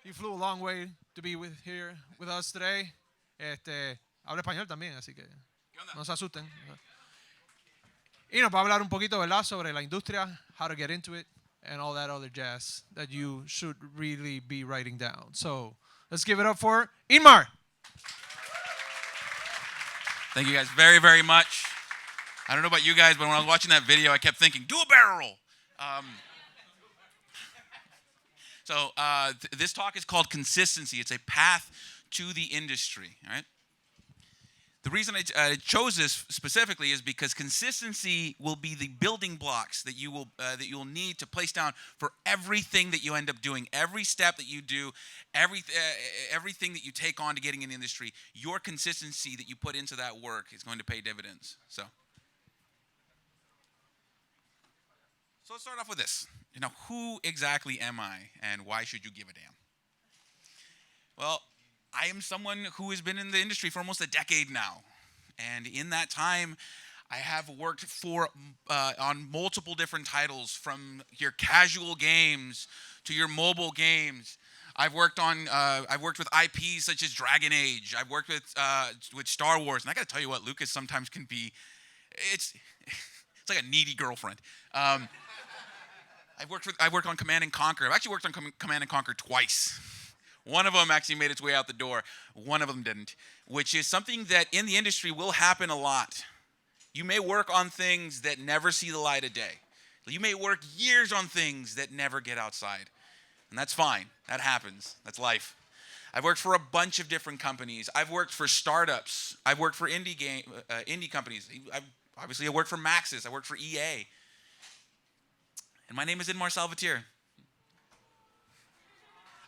He flew a long way to be here with us today. Habla español también, así que no se asusten. Y nos va a hablar un poquito, ¿verdad?, sobre la industria, how to get into it, and all that other jazz that you should really be writing down. So let's give it up for Inmar. Thank you guys very, very much. I don't know about you guys, but when I was watching that video, I kept thinking, do a barrel roll. This talk is called Consistency. It's a path to the industry, all right? The reason I chose this specifically is because consistency will be the building blocks that you will need to place down for everything that you end up doing, every step that you do, everything that you take on to getting in the industry. Your consistency that you put into that work is going to pay dividends. So let's start off with this. Who exactly am I, and why should you give a damn? Well, I am someone who has been in the industry for almost a decade now. And in that time, I have worked on multiple different titles, from your casual games to your mobile games. I've worked with IPs such as Dragon Age. I've worked with Star Wars. And I got to tell you what, Lucas sometimes can be, it's like a needy girlfriend. I've worked on Command and Conquer. I've actually worked on Command and Conquer twice. One of them actually made its way out the door. One of them didn't, which is something that in the industry will happen a lot. You may work on things that never see the light of day. You may work years on things that never get outside. And that's fine. That happens. That's life. I've worked for a bunch of different companies. I've worked for startups. I've worked for indie companies. I worked for Maxis. I worked for EA. And my name is Inmar Salvatier.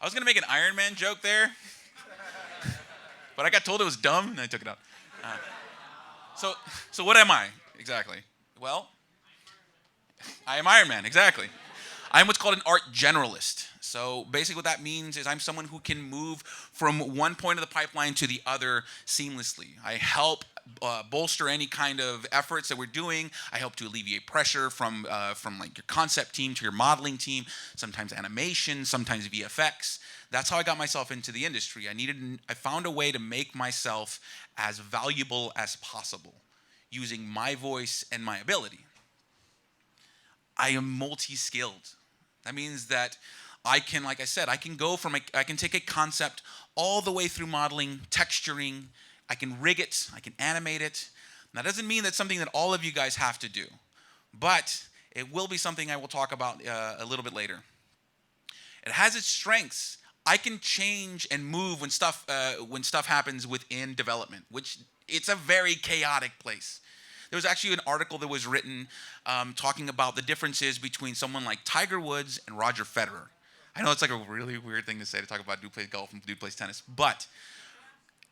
I was going to make an Iron Man joke there, but I got told it was dumb, and I took it out. So what am I, exactly? Well, I am Iron Man, exactly. I'm what's called an art generalist. So basically what that means is I'm someone who can move from one point of the pipeline to the other seamlessly. I help bolster any kind of efforts that we're doing. I help to alleviate pressure from like your concept team to your modeling team, sometimes animation, sometimes VFX. That's how I got myself into the industry. I found a way to make myself as valuable as possible using my voice and my ability. I am multi-skilled. That means that I can, like I said, I can take a concept all the way through modeling, texturing. I can rig it, I can animate it. That doesn't mean that's something that all of you guys have to do, but it will be something I will talk about a little bit later. It has its strengths. I can change and move when stuff happens within development, which it's a very chaotic place. There was actually an article that was written talking about the differences between someone like Tiger Woods and Roger Federer. I know it's like a really weird thing to say, to talk about dude plays golf and dude plays tennis, but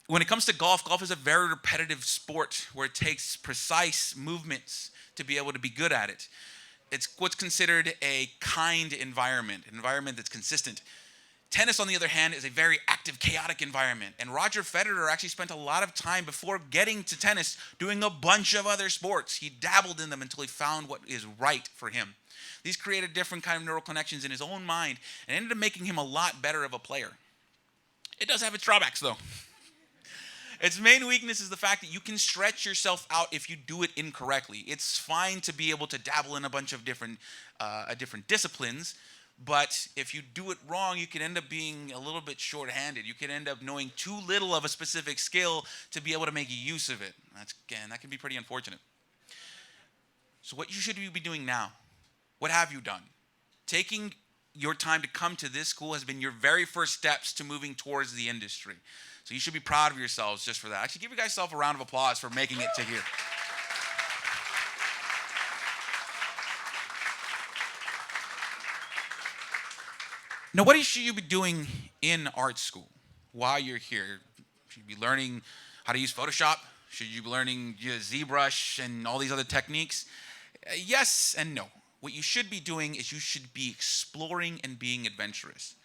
when it comes to golf is a very repetitive sport where it takes precise movements to be able to be good at it. It's what's considered a kind environment, an environment that's consistent. Tennis, on the other hand, is a very active, chaotic environment. And Roger Federer actually spent a lot of time before getting to tennis doing a bunch of other sports. He dabbled in them until he found what is right for him. These created different kind of neural connections in his own mind and ended up making him a lot better of a player. It does have its drawbacks, though. Its main weakness is the fact that you can stretch yourself out if you do it incorrectly. It's fine to be able to dabble in a bunch of different disciplines, but if you do it wrong, you can end up being a little bit short-handed. You can end up knowing too little of a specific skill to be able to make use of it. That can be pretty unfortunate. So what you should be doing now? What have you done? Taking your time to come to this school has been your very first steps to moving towards the industry. So you should be proud of yourselves just for that. Actually, give yourself a round of applause for making it to here. Now, what should you be doing in art school while you're here? Should you be learning how to use Photoshop? Should you be learning ZBrush and all these other techniques? Yes and no. What you should be doing is you should be exploring and being adventurous.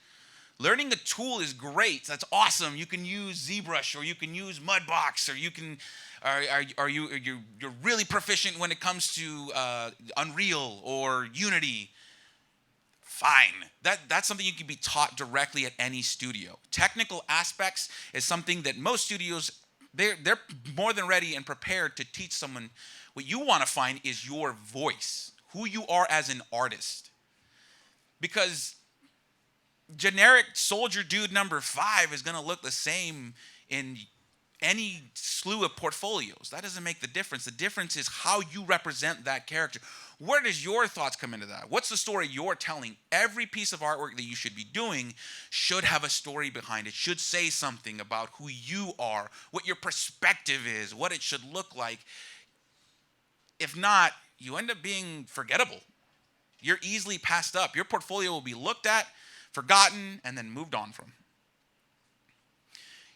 Learning a tool is great. That's awesome. You can use ZBrush, or you can use Mudbox, or you're really proficient when it comes to Unreal or Unity. fine. That's something you can be taught directly at any studio. Technical aspects is something that most studios, they're more than ready and prepared to teach someone. What you want to find is your voice, who you are as an artist. Because generic soldier dude number 5 is going to look the same in any slew of portfolios. That doesn't make the difference. The difference is how you represent that character. Where does your thoughts come into that? What's the story you're telling? Every piece of artwork that you should be doing should have a story behind it, should say something about who you are, what your perspective is, what it should look like. If not, you end up being forgettable. You're easily passed up. Your portfolio will be looked at, forgotten, and then moved on from.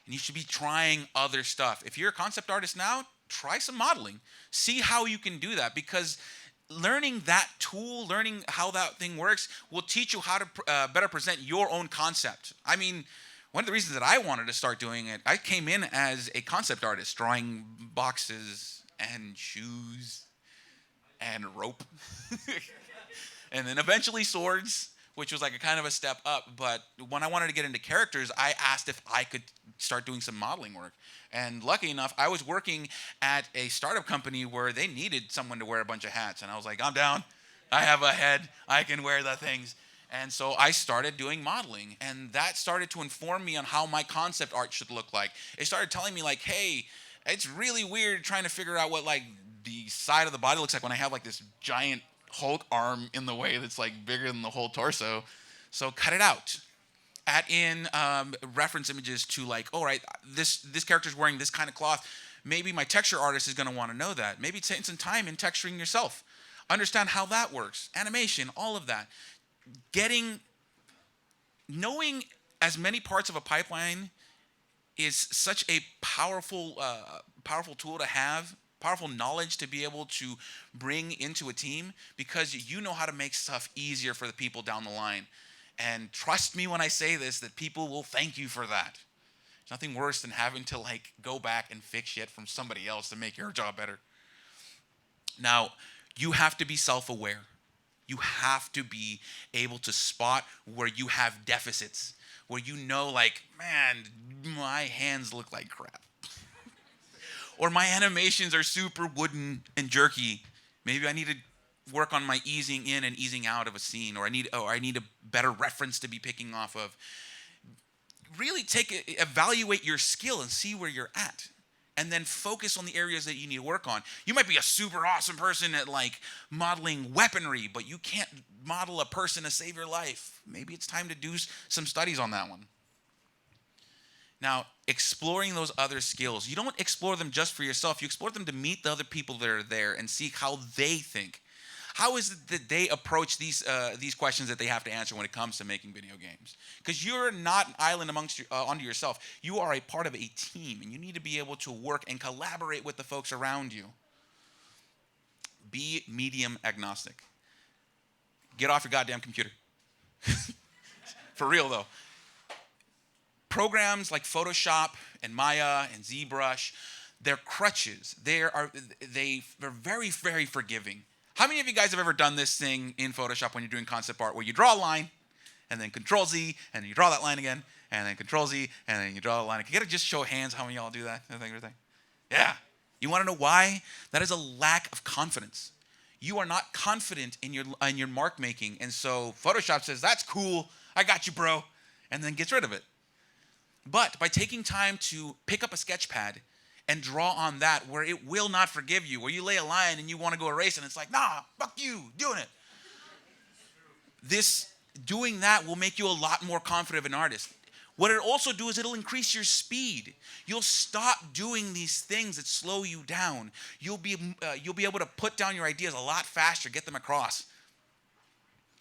And you should be trying other stuff. If you're a concept artist now, try some modeling. See how you can do that, because learning that tool, learning how that thing works, will teach you how to better present your own concept. I mean, one of the reasons that I wanted to start doing it, I came in as a concept artist, drawing boxes and shoes and rope. And then eventually swords, which was like a kind of a step up. But when I wanted to get into characters, I asked if I could start doing some modeling work. And lucky enough, I was working at a startup company where they needed someone to wear a bunch of hats. And I was like, I'm down. I have a head. I can wear the things. And so I started doing modeling. And that started to inform me on how my concept art should look like. It started telling me like, hey, it's really weird trying to figure out what like the side of the body looks like when I have like this giant Hulk arm in the way that's like bigger than the whole torso. So cut it out. Add in reference images to like, all right, this character's wearing this kind of cloth. Maybe my texture artist is going to want to know that. Maybe take some time in texturing yourself. Understand how that works. Animation, all of that. Knowing as many parts of a pipeline is such a powerful tool to have. Powerful knowledge to be able to bring into a team, because you know how to make stuff easier for the people down the line. And trust me when I say this, that people will thank you for that. There's nothing worse than having to like go back and fix shit from somebody else to make your job better. Now, you have to be self-aware. You have to be able to spot where you have deficits, where you know like, man, my hands look like crap. Or my animations are super wooden and jerky. Maybe I need to work on my easing in and easing out of a scene, or I need a better reference to be picking off of. Really evaluate your skill and see where you're at, and then focus on the areas that you need to work on. You might be a super awesome person at like modeling weaponry, but you can't model a person to save your life. Maybe it's time to do some studies on that one. Now, exploring those other skills, you don't explore them just for yourself. You explore them to meet the other people that are there and see how they think. How is it that they approach these questions that they have to answer when it comes to making video games? Because you're not an island onto yourself. You are a part of a team, and you need to be able to work and collaborate with the folks around you. Be medium agnostic. Get off your goddamn computer. For real, though. Programs like Photoshop and Maya and ZBrush, they're crutches. They're very, very forgiving. How many of you guys have ever done this thing in Photoshop when you're doing concept art where you draw a line and then Control-Z and then you draw that line again and then Control-Z and then you draw the line? Can you just show hands how many of y'all do that? Everything? Yeah. You want to know why? That is a lack of confidence. You are not confident in your mark making, and so Photoshop says, that's cool, I got you, bro, and then gets rid of it. But by taking time to pick up a sketch pad and draw on that, where it will not forgive you, where you lay a line and you want to go erase it, and it's like, nah, fuck you, doing it. Doing that will make you a lot more confident of an artist. What it'll also do is it'll increase your speed. You'll stop doing these things that slow you down. You'll be able to put down your ideas a lot faster, get them across.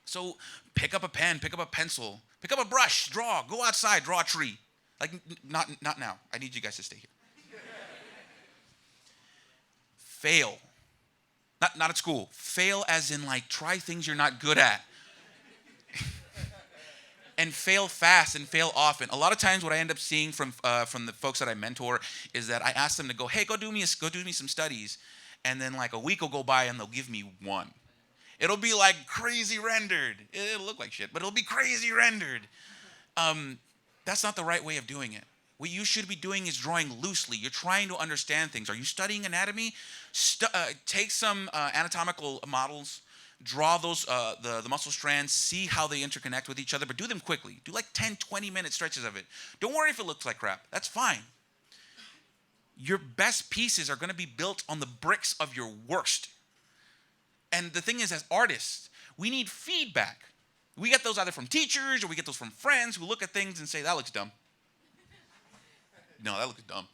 So pick up a pen, pick up a pencil, pick up a brush, draw, go outside, draw a tree. Like, not now. I need you guys to stay here. Fail. Not at school. Fail as in, like, try things you're not good at. And fail fast and fail often. A lot of times what I end up seeing from the folks that I mentor is that I ask them to go, hey, go do me some studies. And then, like, a week will go by and they'll give me one. It'll be like crazy rendered. It'll look like shit, but it'll be crazy rendered. That's not the right way of doing it. What you should be doing is drawing loosely. You're trying to understand things. Are you studying anatomy? Take some anatomical models, draw those the muscle strands, see how they interconnect with each other, but do them quickly. Do like 10, 20-minute stretches of it. Don't worry if it looks like crap. That's fine. Your best pieces are going to be built on the bricks of your worst. And the thing is, as artists, we need feedback. We get those either from teachers or we get those from friends who look at things and say, that looks dumb. No, that looks dumb.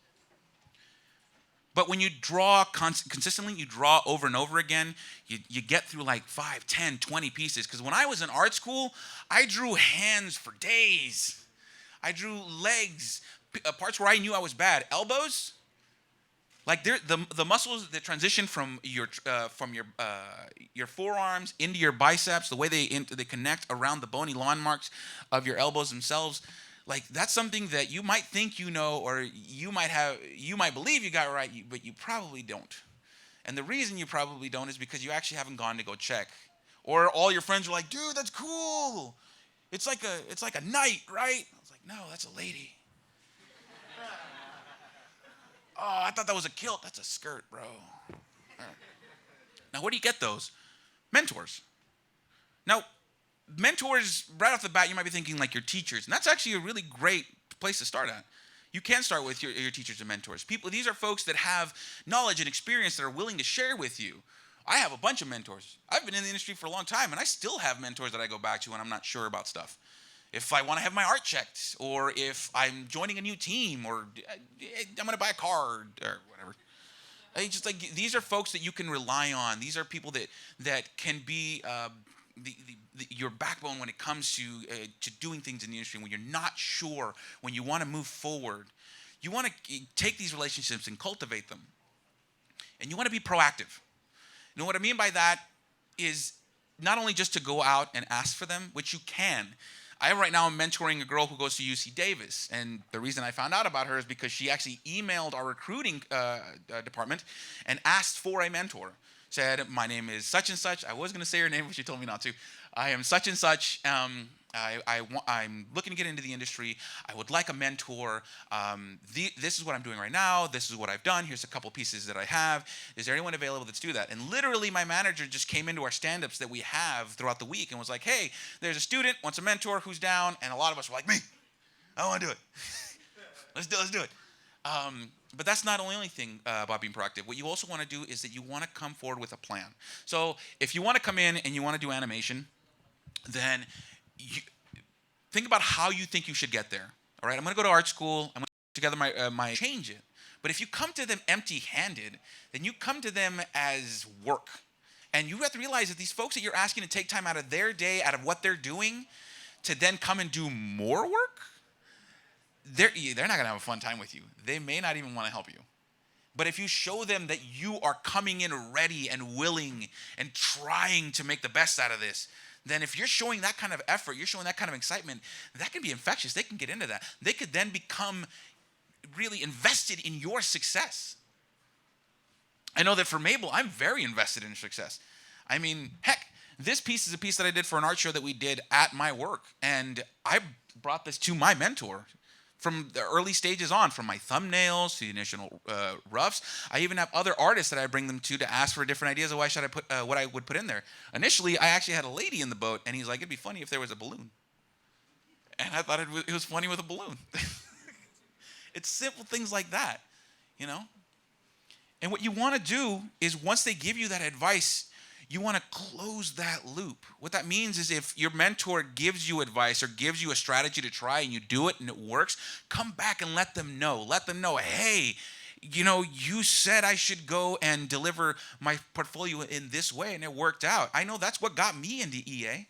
But when you draw consistently, you draw over and over again, you get through like 5, 10, 20 pieces. Because when I was in art school, I drew hands for days. I drew legs, parts where I knew I was bad. Elbows, like the muscles that transition from your forearms into your biceps, the way they connect around the bony landmarks of your elbows themselves. Like that's something that you might think you know, or you might believe you got right, but you probably don't. And the reason you probably don't is because you actually haven't gone to go check. Or all your friends are like, dude, that's cool. It's like a knight, right? I was like, no, that's a lady. Oh, I thought that was a kilt. That's a skirt, bro. Right. Now, where do you get those? Mentors. Now, mentors, right off the bat, you might be thinking like your teachers. And that's actually a really great place to start at. You can start with your teachers and mentors. These are folks that have knowledge and experience that are willing to share with you. I have a bunch of mentors. I've been in the industry for a long time, and I still have mentors that I go back to when I'm not sure about stuff. If I want to have my art checked, or if I'm joining a new team, or I'm going to buy a car, or whatever. Just like these are folks that you can rely on. These are people that can be your backbone when it comes to doing things in the industry. When you're not sure, when you want to move forward, you want to take these relationships and cultivate them, and you want to be proactive. You know what I mean by that is not only just to go out and ask for them, which you can. Right now I'm mentoring a girl who goes to UC Davis, and the reason I found out about her is because she actually emailed our recruiting department and asked for a mentor. Said, my name is such and such. I was going to say her name, but she told me not to. I am such and such. I'm looking to get into the industry. I would like a mentor. This is what I'm doing right now. This is what I've done. Here's a couple pieces that I have. Is there anyone available that's do that? And literally, my manager just came into our stand-ups that we have throughout the week and was like, hey, there's a student, wants a mentor, who's down? And a lot of us were like, me. I want to do it. Let's do it. But that's not the only thing about being proactive. What you also want to do is that you want to come forward with a plan. So if you want to come in and you want to do animation, then think about how you think you should get there. All right, I'm going to go to art school. I'm going to put together my change it. But if you come to them empty-handed, then you come to them as work. And you have to realize that these folks that you're asking to take time out of their day, out of what they're doing, to then come and do more work, they're not going to have a fun time with you. They may not even want to help you. But if you show them that you are coming in ready and willing and trying to make the best out of this, then if you're showing that kind of effort, you're showing that kind of excitement, that can be infectious. They can get into that. They could then become really invested in your success. I know that for Mabel, I'm very invested in her success. I mean, heck, this piece is a piece that I did for an art show that we did at my work. And I brought this to my mentor from the early stages on, from my thumbnails to the initial roughs. I even have other artists that I bring them to ask for different ideas of why should I put what I would put in there. Initially, I actually had a lady in the boat, and he's like, it'd be funny if there was a balloon. And I thought it was funny with a balloon. It's simple things like that, you know? And what you want to do is once they give you that advice, you want to close that loop. What that means is if your mentor gives you advice or gives you a strategy to try and you do it and it works, come back and let them know. Let them know, hey, you know, you said I should go and deliver my portfolio in this way and it worked out. I know that's what got me into EA.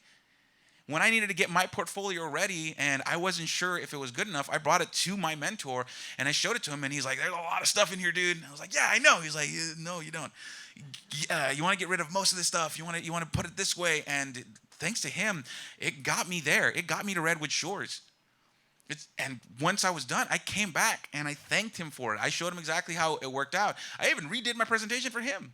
When I needed to get my portfolio ready and I wasn't sure if it was good enough, I brought it to my mentor and I showed it to him and he's like, there's a lot of stuff in here, dude. And I was like, yeah, I know. He's like, no, you don't. You want to get rid of most of this stuff. You want to put it this way. And thanks to him, it got me there. It got me to Redwood Shores. And once I was done, I came back and I thanked him for it. I showed him exactly how it worked out. I even redid my presentation for him.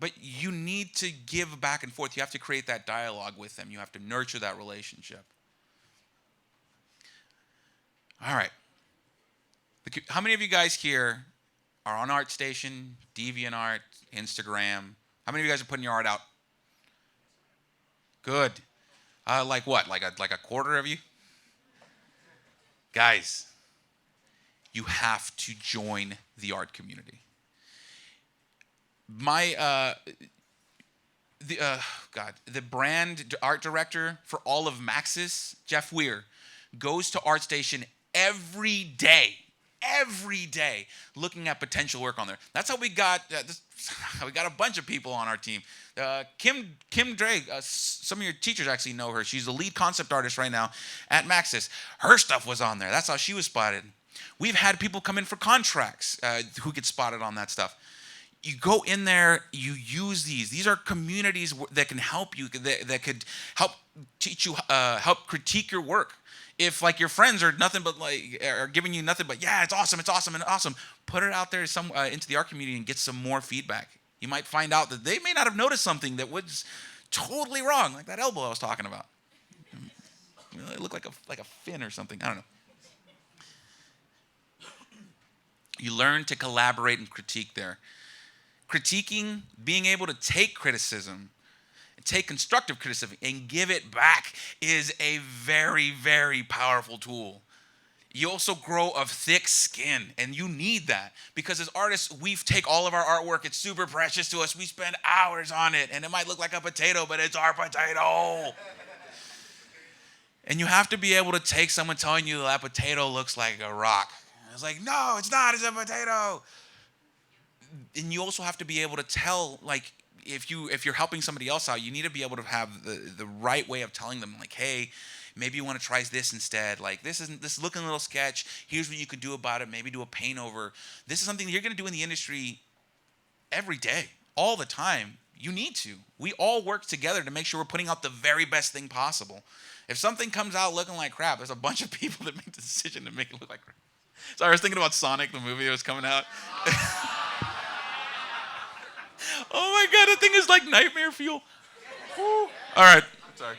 But you need to give back and forth. You have to create that dialogue with them. You have to nurture that relationship. All right. How many of you guys here are on ArtStation, DeviantArt, Instagram? How many of you guys are putting your art out? Good. Like what? Like a quarter of you? Guys, you have to join the art community. The brand art director for all of Maxis, Jeff Weir, goes to ArtStation every day, looking at potential work on there. That's how we got a bunch of people on our team. Kim Drake, some of your teachers actually know her. She's the lead concept artist right now at Maxis. Her stuff was on there. That's how she was spotted. We've had people come in for contracts who get spotted on that stuff. You go in there, you use these. These are communities that can help you, that could help teach you, help critique your work. If like your friends are nothing but are giving you nothing but yeah, it's awesome, and awesome, put it out there into the art community and get some more feedback. You might find out that they may not have noticed something that was totally wrong, like that elbow I was talking about. It looked like a fin or something. I don't know. You learn to collaborate and critique there. Critiquing, being able to take criticism, take constructive criticism and give it back is a very, very powerful tool. You also grow of thick skin, and you need that because as artists, we take all of our artwork. It's super precious to us. We spend hours on it, and it might look like a potato, but it's our potato. And you have to be able to take someone telling you that potato looks like a rock. It's like, no, it's not. It's a potato. And you also have to be able to tell, like, if you're helping somebody else out, you need to be able to have the right way of telling them, like, hey, maybe you want to try this instead. Like, this is looking a little sketch. Here's what you could do about it. Maybe do a paint over. This is something you're going to do in the industry every day, all the time. You need to. We all work together to make sure we're putting out the very best thing possible. If something comes out looking like crap, there's a bunch of people that make the decision to make it look like crap. Sorry, I was thinking about Sonic, the movie that was coming out. Oh my God, that thing is like nightmare fuel. Woo. All right, sorry.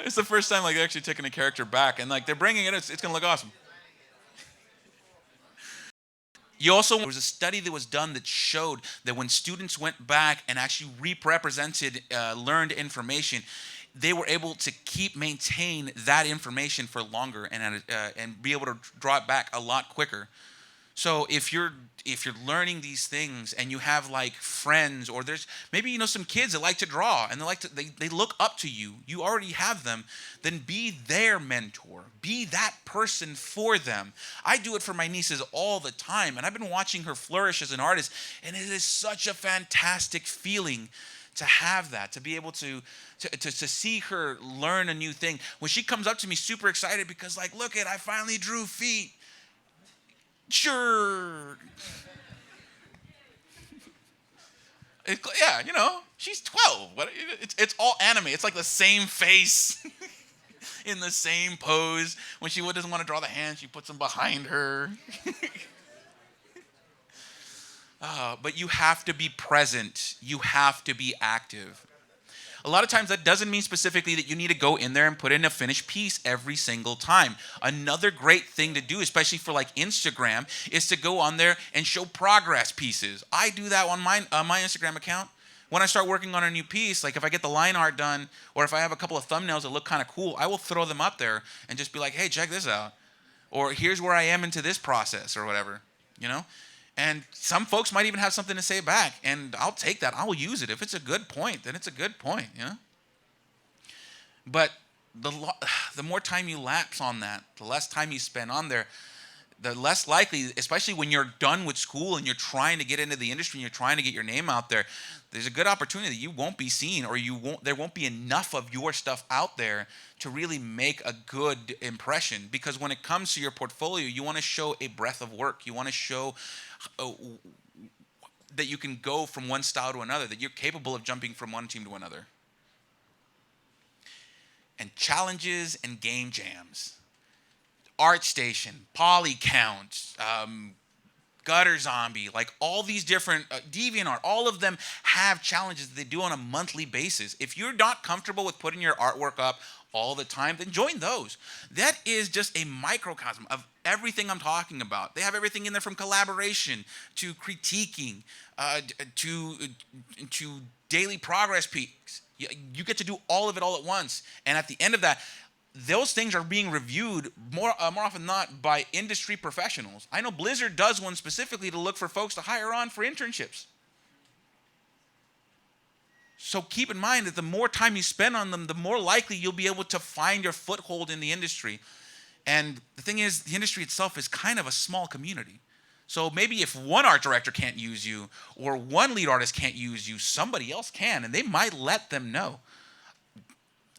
It's the first time like they're actually taking a character back and like they're bringing it. It's gonna look awesome. There was a study that was done that showed that when students went back and actually represented learned information, they were able to maintain that information for longer and be able to draw it back a lot quicker. So if you're learning these things and you have like friends or there's maybe some kids that like to draw and they look up to you, you already have them, then be their mentor. Be that person for them. I do it for my nieces all the time, and I've been watching her flourish as an artist, and it is such a fantastic feeling to have that, to be able to see her learn a new thing. When she comes up to me super excited because like, look I finally drew feet. Sure. Yeah, she's 12. It's all anime. It's like the same face in the same pose. When she doesn't want to draw the hands, she puts them behind her. But you have to be present. You have to be active. A lot of times that doesn't mean specifically that you need to go in there and put in a finished piece every single time. Another great thing to do, especially for like Instagram, is to go on there and show progress pieces. I do that on my Instagram account. When I start working on a new piece, like if I get the line art done or if I have a couple of thumbnails that look kind of cool, I will throw them up there and just be like, hey, check this out. Or here's where I am into this process or whatever, And some folks might even have something to say back, and I'll take that. I'll use it. If it's a good point, then it's a good point, But the more time you lapse on that, the less time you spend on there, the less likely, especially when you're done with school and you're trying to get into the industry and you're trying to get your name out there, there's a good opportunity that you won't be seen or there won't be enough of your stuff out there to really make a good impression. Because when it comes to your portfolio, you want to show a breadth of work. You want to show that you can go from one style to another, that you're capable of jumping from one team to another. And challenges and game jams. ArtStation, Polycount, Gutter Zombie, like all these different DeviantArt, all of them have challenges that they do on a monthly basis. If you're not comfortable with putting your artwork up all the time, then join those. That is just a microcosm of everything I'm talking about. They have everything in there from collaboration to critiquing to daily progress peaks. You get to do all of it all at once, and at the end of that, those things are being reviewed more often than not by industry professionals. I know Blizzard does one specifically to look for folks to hire on for internships. So keep in mind that the more time you spend on them, the more likely you'll be able to find your foothold in the industry. And the thing is, the industry itself is kind of a small community. So maybe if one art director can't use you or one lead artist can't use you, somebody else can, and they might let them know.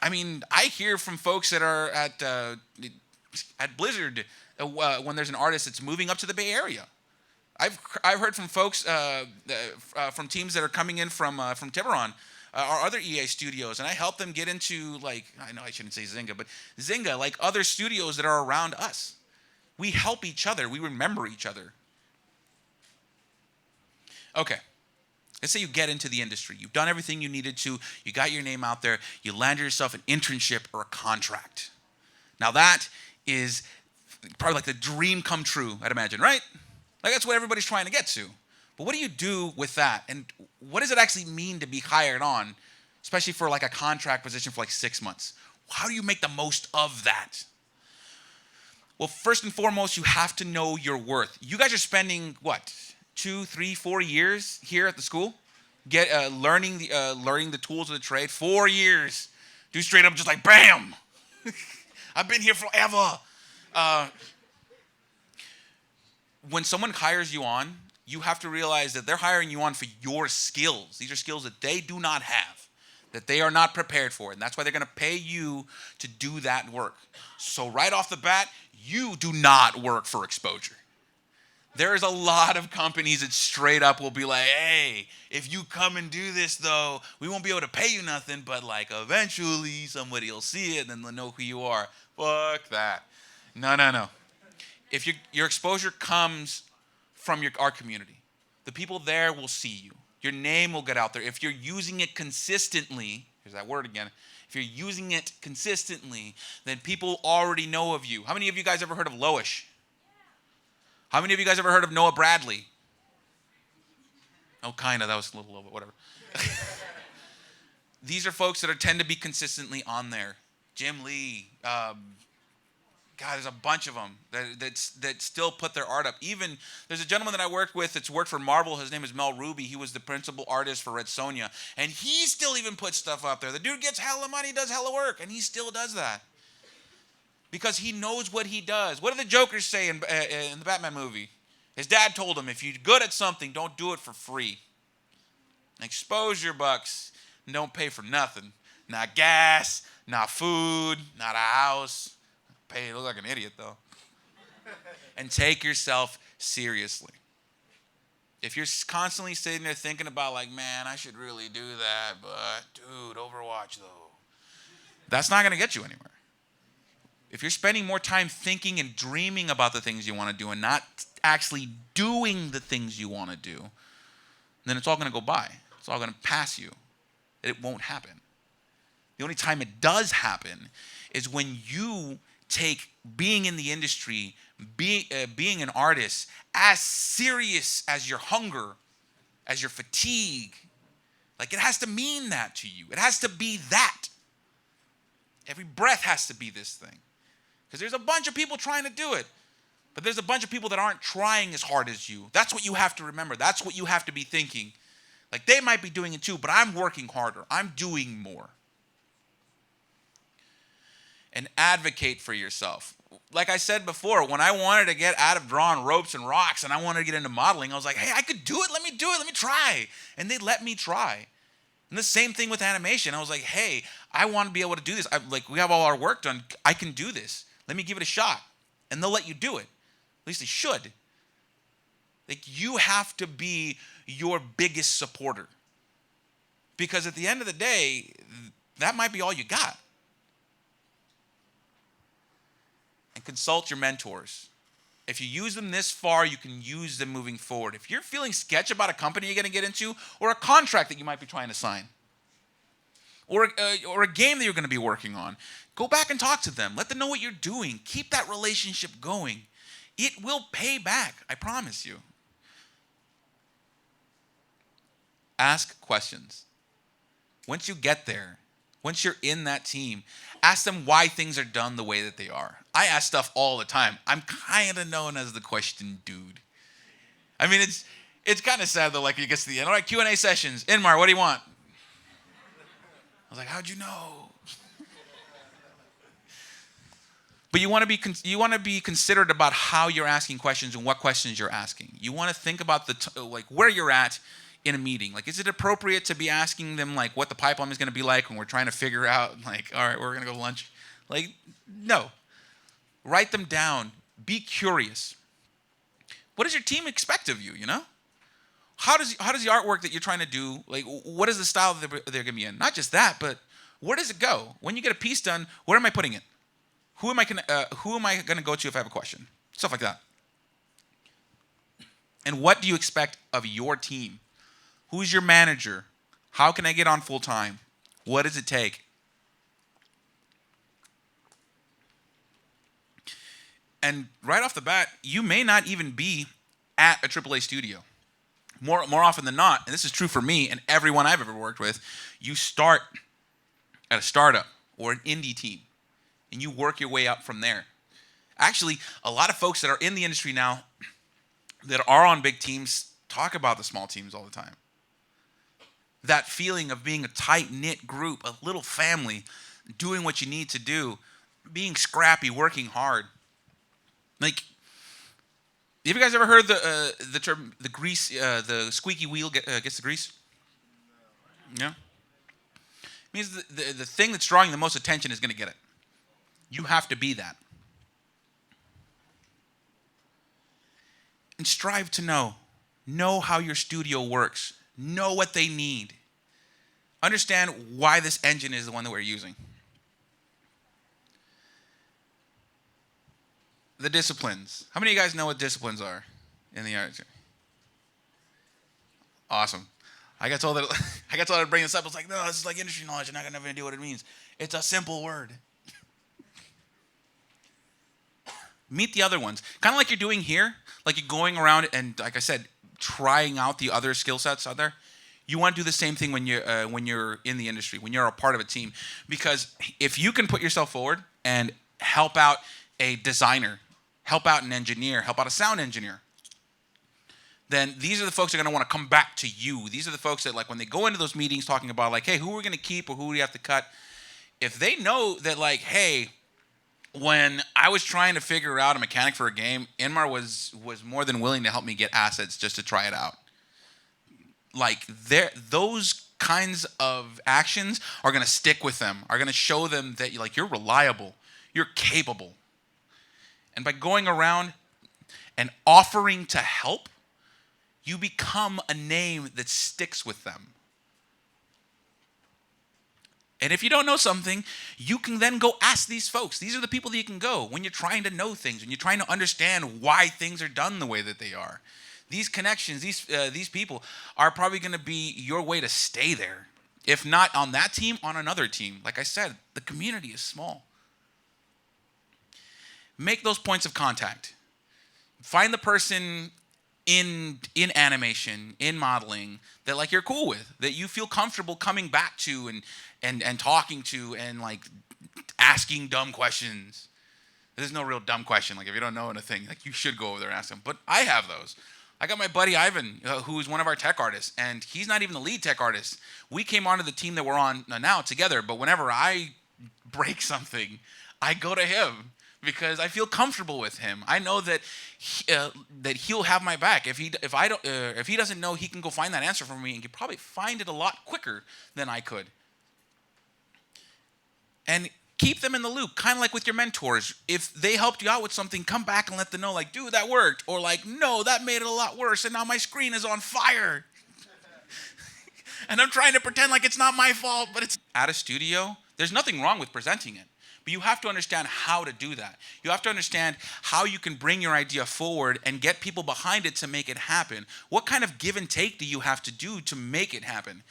I mean, I hear from folks that are at Blizzard when there's an artist that's moving up to the Bay Area. I've heard from folks from teams that are coming in from Tiburon, our other EA studios, and I help them get into, like, I know I shouldn't say Zynga, but Zynga, like other studios that are around us. We help each other. We remember each other. Okay. Let's say you get into the industry. You've done everything you needed to. You got your name out there. You land yourself an internship or a contract. Now that is probably like the dream come true, I'd imagine, right? Like that's what everybody's trying to get to. But what do you do with that? And what does it actually mean to be hired on, especially for like a contract position for like 6 months? How do you make the most of that? Well, first and foremost, you have to know your worth. You guys are spending, what, 2, 3, 4 years here at the school, learning the tools of the trade. 4 years, do straight up just like bam. I've been here forever. When someone hires you on, you have to realize that they're hiring you on for your skills. These are skills that they do not have, that they are not prepared for, and that's why they're going to pay you to do that work. So right off the bat, you do not work for exposure. There's a lot of companies that straight up will be like, hey, if you come and do this, though, we won't be able to pay you nothing, but like eventually somebody will see it and then they'll know who you are. Fuck that. No. If your exposure comes from our community, the people there will see you. Your name will get out there. If you're using it consistently, here's that word again, if you're using it consistently, then people already know of you. How many of you guys ever heard of Loish? How many of you guys ever heard of Noah Bradley? Oh, kind of. That was a little bit, whatever. These are folks that tend to be consistently on there. Jim Lee. God, there's a bunch of them that still put their art up. Even, there's a gentleman that I worked with that's worked for Marvel. His name is Mel Ruby. He was the principal artist for Red Sonja. And he still even puts stuff up there. The dude gets hella money, does hella work, and he still does that. Because he knows what he does. What did the Joker say in the Batman movie? His dad told him, if you're good at something, don't do it for free. Expose your bucks and don't pay for nothing. Not gas, not food, not a house. Pay, you look like an idiot, though. And take yourself seriously. If you're constantly sitting there thinking about, like, man, I should really do that, but, dude, Overwatch, though. That's not going to get you anywhere. If you're spending more time thinking and dreaming about the things you want to do and not actually doing the things you want to do, then it's all going to go by. It's all going to pass you. It won't happen. The only time it does happen is when you take being in the industry, being an artist, as serious as your hunger, as your fatigue. Like, it has to mean that to you. It has to be that. Every breath has to be this thing. Because there's a bunch of people trying to do it. But there's a bunch of people that aren't trying as hard as you. That's what you have to remember. That's what you have to be thinking. Like, they might be doing it too, but I'm working harder. I'm doing more. And advocate for yourself. Like I said before, when I wanted to get out of drawing ropes and rocks and I wanted to get into modeling, I was like, hey, I could do it. Let me do it. Let me try. And they let me try. And the same thing with animation. I was like, hey, I want to be able to do this. We have all our work done. I can do this. Let me give it a shot. And they'll let you do it. At least they should. Like, you have to be your biggest supporter. Because at the end of the day, that might be all you got. And consult your mentors. If you use them this far, you can use them moving forward. If you're feeling sketch about a company you're going to get into, or a contract that you might be trying to sign, or a game that you're going to be working on, go back and talk to them. Let them know what you're doing. Keep that relationship going. It will pay back, I promise you. Ask questions. Once you get there, once you're in that team, ask them why things are done the way that they are. I ask stuff all the time. I'm kind of known as the question dude. I mean, it's kind of sad though, like you get to the end. All right, Q&A sessions. Inmar, what do you want? I was like, how'd you know? But you want to be considerate about how you're asking questions and what questions you're asking. You want to think about like where you're at in a meeting. Like, is it appropriate to be asking them like what the pipeline is going to be like when we're trying to figure out like, all right, we're going to go to lunch? Like, no. Write them down. Be curious. What does your team expect of you, you know? How does the artwork that you're trying to do, like, what is the style that they're going to be in? Not just that, but where does it go? When you get a piece done, where am I putting it? Who am I going to go to if I have a question? Stuff like that. And what do you expect of your team? Who's your manager? How can I get on full time? What does it take? And right off the bat, you may not even be at a AAA studio. More often than not, and this is true for me and everyone I've ever worked with, you start at a startup or an indie team, and you work your way up from there. Actually, a lot of folks that are in the industry now that are on big teams talk about the small teams all the time. That feeling of being a tight-knit group, a little family, doing what you need to do, being scrappy, working hard. Like, have you guys ever heard the term the grease, the squeaky wheel gets the grease? No. It means the thing that's drawing the most attention is going to get it. You have to be that. And strive to know. Know how your studio works. Know what they need. Understand why this engine is the one that we're using. The disciplines. How many of you guys know what disciplines are in the art? Awesome. I got told to bring this up. I was like, no, this is like industry knowledge. I'm not going to have any idea what it means. It's a simple word. Meet the other ones. Kind of like you're doing here. Like you're going around and, like I said, trying out the other skill sets out there. You want to do the same thing when you're in the industry, when you're a part of a team. Because if you can put yourself forward and help out a designer, help out an engineer, help out a sound engineer, then these are the folks that are going to want to come back to you. These are the folks that, like, when they go into those meetings talking about, like, hey, who are we going to keep or who do we have to cut? If they know that, like, hey, when I was trying to figure out a mechanic for a game, Inmar was more than willing to help me get assets just to try it out. Like, those kinds of actions are going to stick with them, are going to show them that, like, you're reliable, you're capable. And by going around and offering to help, you become a name that sticks with them. And if you don't know something, you can then go ask these folks. These are the people that you can go when you're trying to know things, when you're trying to understand why things are done the way that they are. These connections, these people are probably going to be your way to stay there. If not on that team, on another team. Like I said, the community is small. Make those points of contact. Find the person in animation, in modeling, that, like, you're cool with, that you feel comfortable coming back to and talking to and, like, asking dumb questions. There's no real dumb question. Like, if you don't know anything, like, you should go over there and ask them. But I have those. I got my buddy Ivan, who's one of our tech artists, and he's not even the lead tech artist. We came onto the team that we're on now together, but whenever I break something, I go to him because I feel comfortable with him. I know that he'll have my back. If he doesn't know, he can go find that answer for me and could probably find it a lot quicker than I could. And keep them in the loop, kind of like with your mentors. If they helped you out with something, come back and let them know, like, dude, that worked. Or like, no, that made it a lot worse, and now my screen is on fire. And I'm trying to pretend like it's not my fault, but it's at a studio. There's nothing wrong with presenting it. But you have to understand how to do that. You have to understand how you can bring your idea forward and get people behind it to make it happen. What kind of give and take do you have to do to make it happen?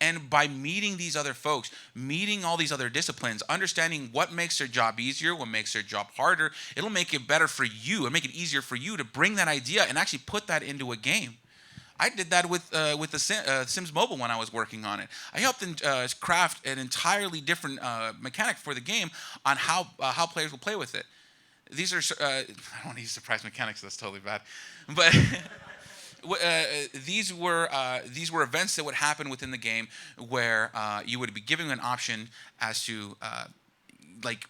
And by meeting these other folks, meeting all these other disciplines, understanding what makes their job easier, what makes their job harder, it'll make it better for you and make it easier for you to bring that idea and actually put that into a game. I did that with the Sims Mobile when I was working on it. I helped them craft an entirely different mechanic for the game on how players will play with it. These are I don't want to use surprise mechanics. That's totally bad, but. These were events that would happen within the game where you would be given an option as to like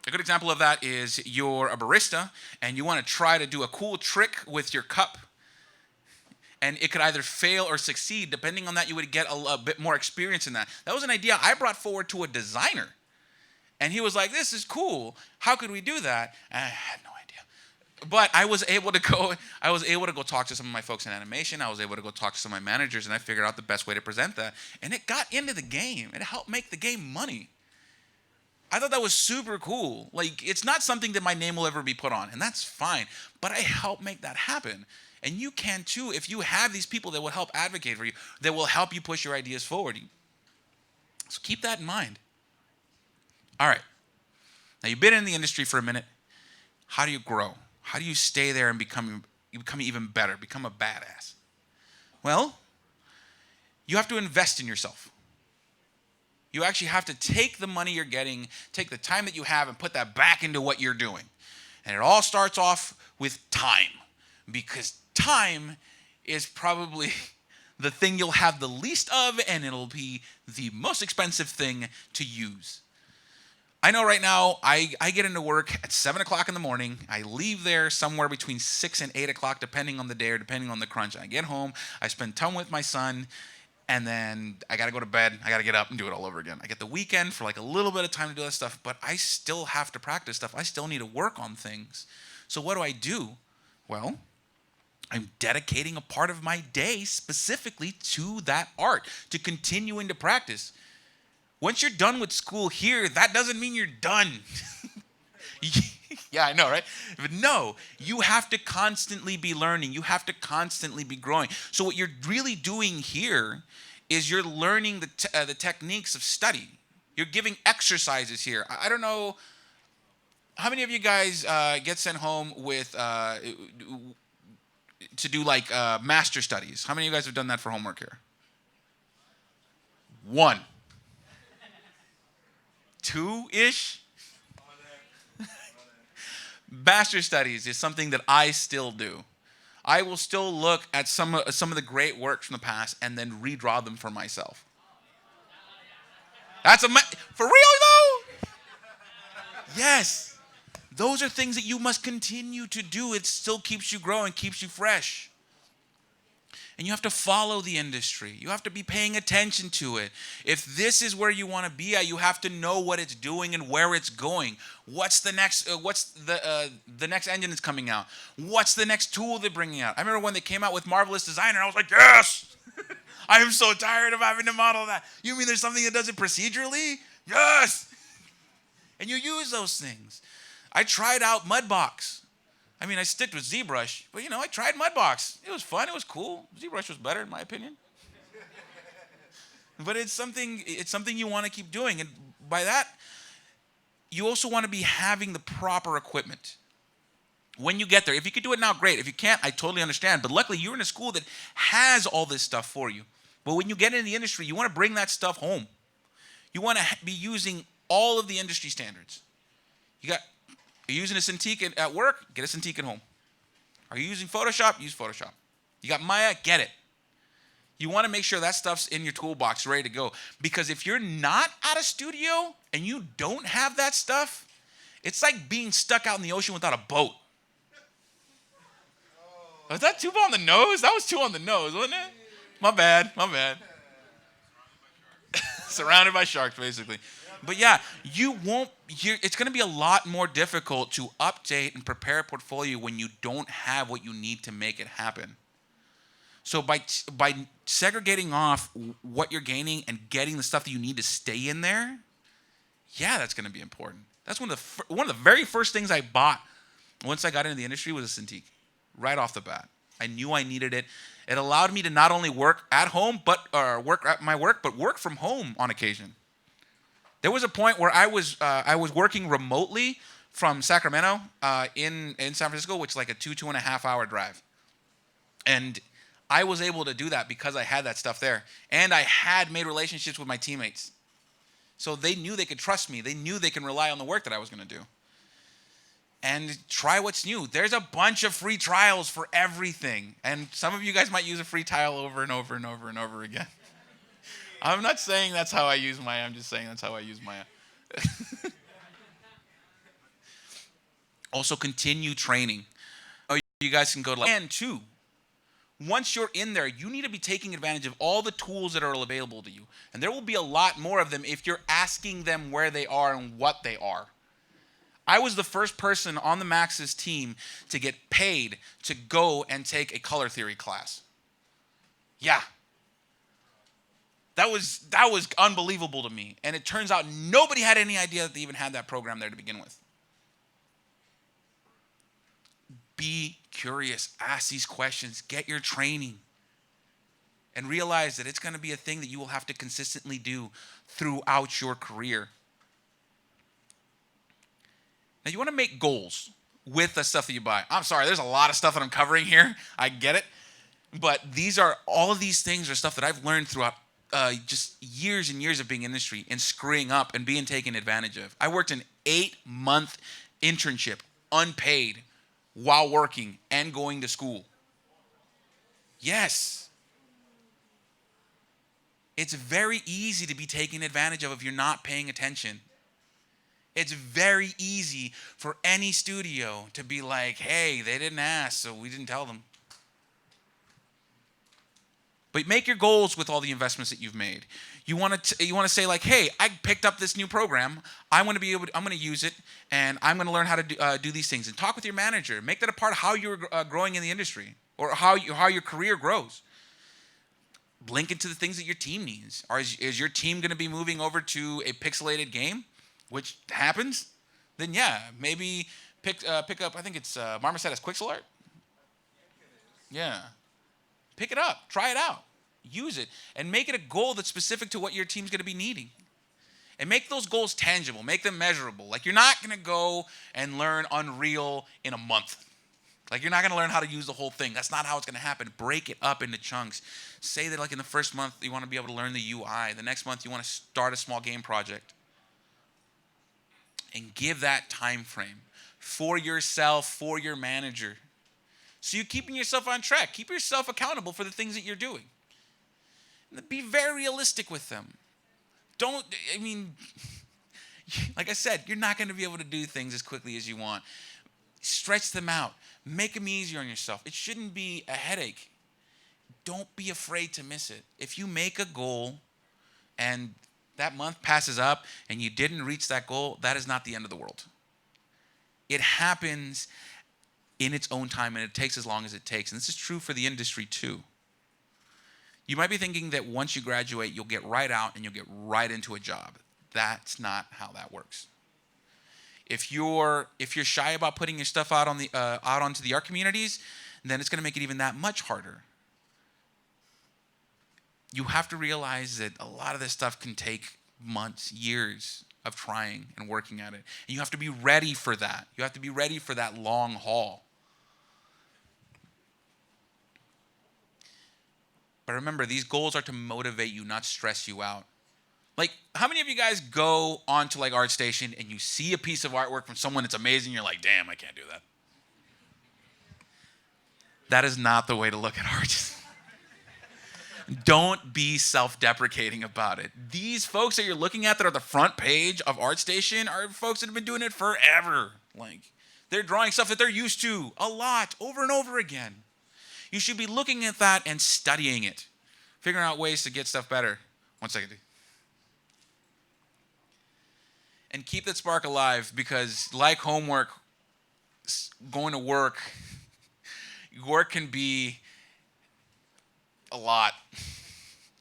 a good example of that is you're a barista and you want to try to do a cool trick with your cup, and it could either fail or succeed. Depending on that, you would get a bit more experience in that. That was an idea I brought forward to a designer, and he was like, "This is cool. How could we do that?" And I had no idea. But I was able to go talk to some of my folks in animation. I was able to go talk to some of my managers, and I figured out the best way to present that. And it got into the game. It helped make the game money. I thought that was super cool. Like, it's not something that my name will ever be put on, and that's fine. But I helped make that happen. And you can too if you have these people that will help advocate for you, that will help you push your ideas forward. So keep that in mind. All right. Now, you've been in the industry for a minute. How do you grow? How do you stay there and become even better, become a badass? Well, you have to invest in yourself. You actually have to take the money you're getting, take the time that you have, and put that back into what you're doing. And it all starts off with time, because time is probably the thing you'll have the least of, and it'll be the most expensive thing to use. I know right now I get into work at 7 o'clock in the morning. I leave there somewhere between 6 and 8 o'clock, depending on the day or depending on the crunch. I get home, I spend time with my son, and then I got to go to bed. I got to get up and do it all over again. I get the weekend for like a little bit of time to do that stuff, but I still have to practice stuff. I still need to work on things. So what do? Well, I'm dedicating a part of my day specifically to that art, to continuing to practice. Once you're done with school here, that doesn't mean you're done. Yeah, I know, right? But no, you have to constantly be learning. You have to constantly be growing. So what you're really doing here is you're learning the techniques of study. You're giving exercises here. I don't know, how many of you guys get sent home with to do like master studies? How many of you guys have done that for homework here? 1. 2-ish? Master studies is something that I still do. I will still look at some of the great works from the past and then redraw them for myself. For real though? Yes. Those are things that you must continue to do. It still keeps you growing, keeps you fresh. And you have to follow the industry. You have to be paying attention to it. If this is where you want to be at, you have to know what it's doing and where it's going. What's the next engine that's coming out? What's the next tool they're bringing out? I remember when they came out with Marvelous Designer, I was like, yes! I am so tired of having to model that. You mean there's something that does it procedurally? Yes! And you use those things. I tried out Mudbox. I mean, I sticked with ZBrush, but I tried Mudbox. It was fun. It was cool. ZBrush was better, in my opinion. But it's something you want to keep doing. And by that, you also want to be having the proper equipment. When you get there, if you could do it now, great. If you can't, I totally understand. But luckily, you're in a school that has all this stuff for you. But when you get into the industry, you want to bring that stuff home. You want to be using all of the industry standards. You're using a Cintiq at work? Get a Cintiq at home. Are you using Photoshop? Use Photoshop. You got Maya? Get it. You want to make sure that stuff's in your toolbox ready to go. Because if you're not at a studio and you don't have that stuff, it's like being stuck out in the ocean without a boat. Was that too on the nose? That was too on the nose, wasn't it? My bad. Surrounded by sharks, basically. But yeah, it's going to be a lot more difficult to update and prepare a portfolio when you don't have what you need to make it happen. So by segregating off what you're gaining and getting the stuff that you need to stay in there, Yeah, that's going to be important. That's one of the very first things I bought once I got into the industry was a Cintiq, right off the bat. I knew I needed it. It allowed me to not only work at home, work at my work, but work from home on occasion. There was a point where I was working remotely from Sacramento in San Francisco, which is like a 2.5 hour drive. And I was able to do that because I had that stuff there. And I had made relationships with my teammates. So they knew they could trust me. They knew they can rely on the work that I was going to do. And try what's new. There's a bunch of free trials for everything. And some of you guys might use a free trial over and over and over and over again. I'm not saying that's how I use Maya. I'm just saying that's how I use Maya. Also, continue training. Oh, you guys can go to and two. Once you're in there, you need to be taking advantage of all the tools that are available to you. And there will be a lot more of them if you're asking them where they are and what they are. I was the first person on the Max's team to get paid to go and take a color theory class. Yeah. That was unbelievable to me. And it turns out nobody had any idea that they even had that program there to begin with. Be curious, ask these questions, get your training, and realize that it's going to be a thing that you will have to consistently do throughout your career. Now, you want to make goals with the stuff that you buy. I'm sorry, there's a lot of stuff that I'm covering here. I get it. But all of these things are stuff that I've learned throughout just years and years of being in industry and screwing up and being taken advantage of. I worked an 8-month internship, unpaid, while working and going to school. Yes. It's very easy to be taken advantage of if you're not paying attention. It's very easy for any studio to be like, hey, they didn't ask, so we didn't tell them. But make your goals with all the investments that you've made. You want to say like, hey, I picked up this new program. I'm going to use it, and I'm going to learn how to do these things. And talk with your manager. Make that a part of how you're growing in the industry or how your career grows. Link into the things that your team needs. Is your team going to be moving over to a pixelated game, which happens? Then yeah, maybe pick up. I think it's Marmoset has Quixel Art. Yeah. Pick it up, try it out, use it, and make it a goal that's specific to what your team's going to be needing. And make those goals tangible, make them measurable. Like you're not going to go and learn Unreal in a month. Like you're not going to learn how to use the whole thing. That's not how it's going to happen. Break it up into chunks. Say that like in the first month you want to be able to learn the UI. The next month you want to start a small game project. And give that time frame for yourself, for your manager. So you're keeping yourself on track. Keep yourself accountable for the things that you're doing. Be very realistic with them. Like I said, you're not going to be able to do things as quickly as you want. Stretch them out. Make them easier on yourself. It shouldn't be a headache. Don't be afraid to miss it. If you make a goal and that month passes up and you didn't reach that goal, that is not the end of the world. It happens in its own time, and it takes as long as it takes. And this is true for the industry too. You might be thinking that once you graduate, you'll get right out and you'll get right into a job. That's not how that works. If you're shy about putting your stuff out onto the art communities, then it's going to make it even that much harder. You have to realize that a lot of this stuff can take months, years of trying and working at it. And you have to be ready for that. You have to be ready for that long haul. But remember, these goals are to motivate you, not stress you out. Like, how many of you guys go onto like ArtStation and you see a piece of artwork from someone that's amazing, you're like, damn, I can't do that. That is not the way to look at art. Don't be self-deprecating about it. These folks that you're looking at that are the front page of ArtStation are folks that have been doing it forever. Like, they're drawing stuff that they're used to a lot, over and over again. You should be looking at that and studying it, figuring out ways to get stuff better. 1 second. And keep that spark alive, because like homework, going to work can be a lot.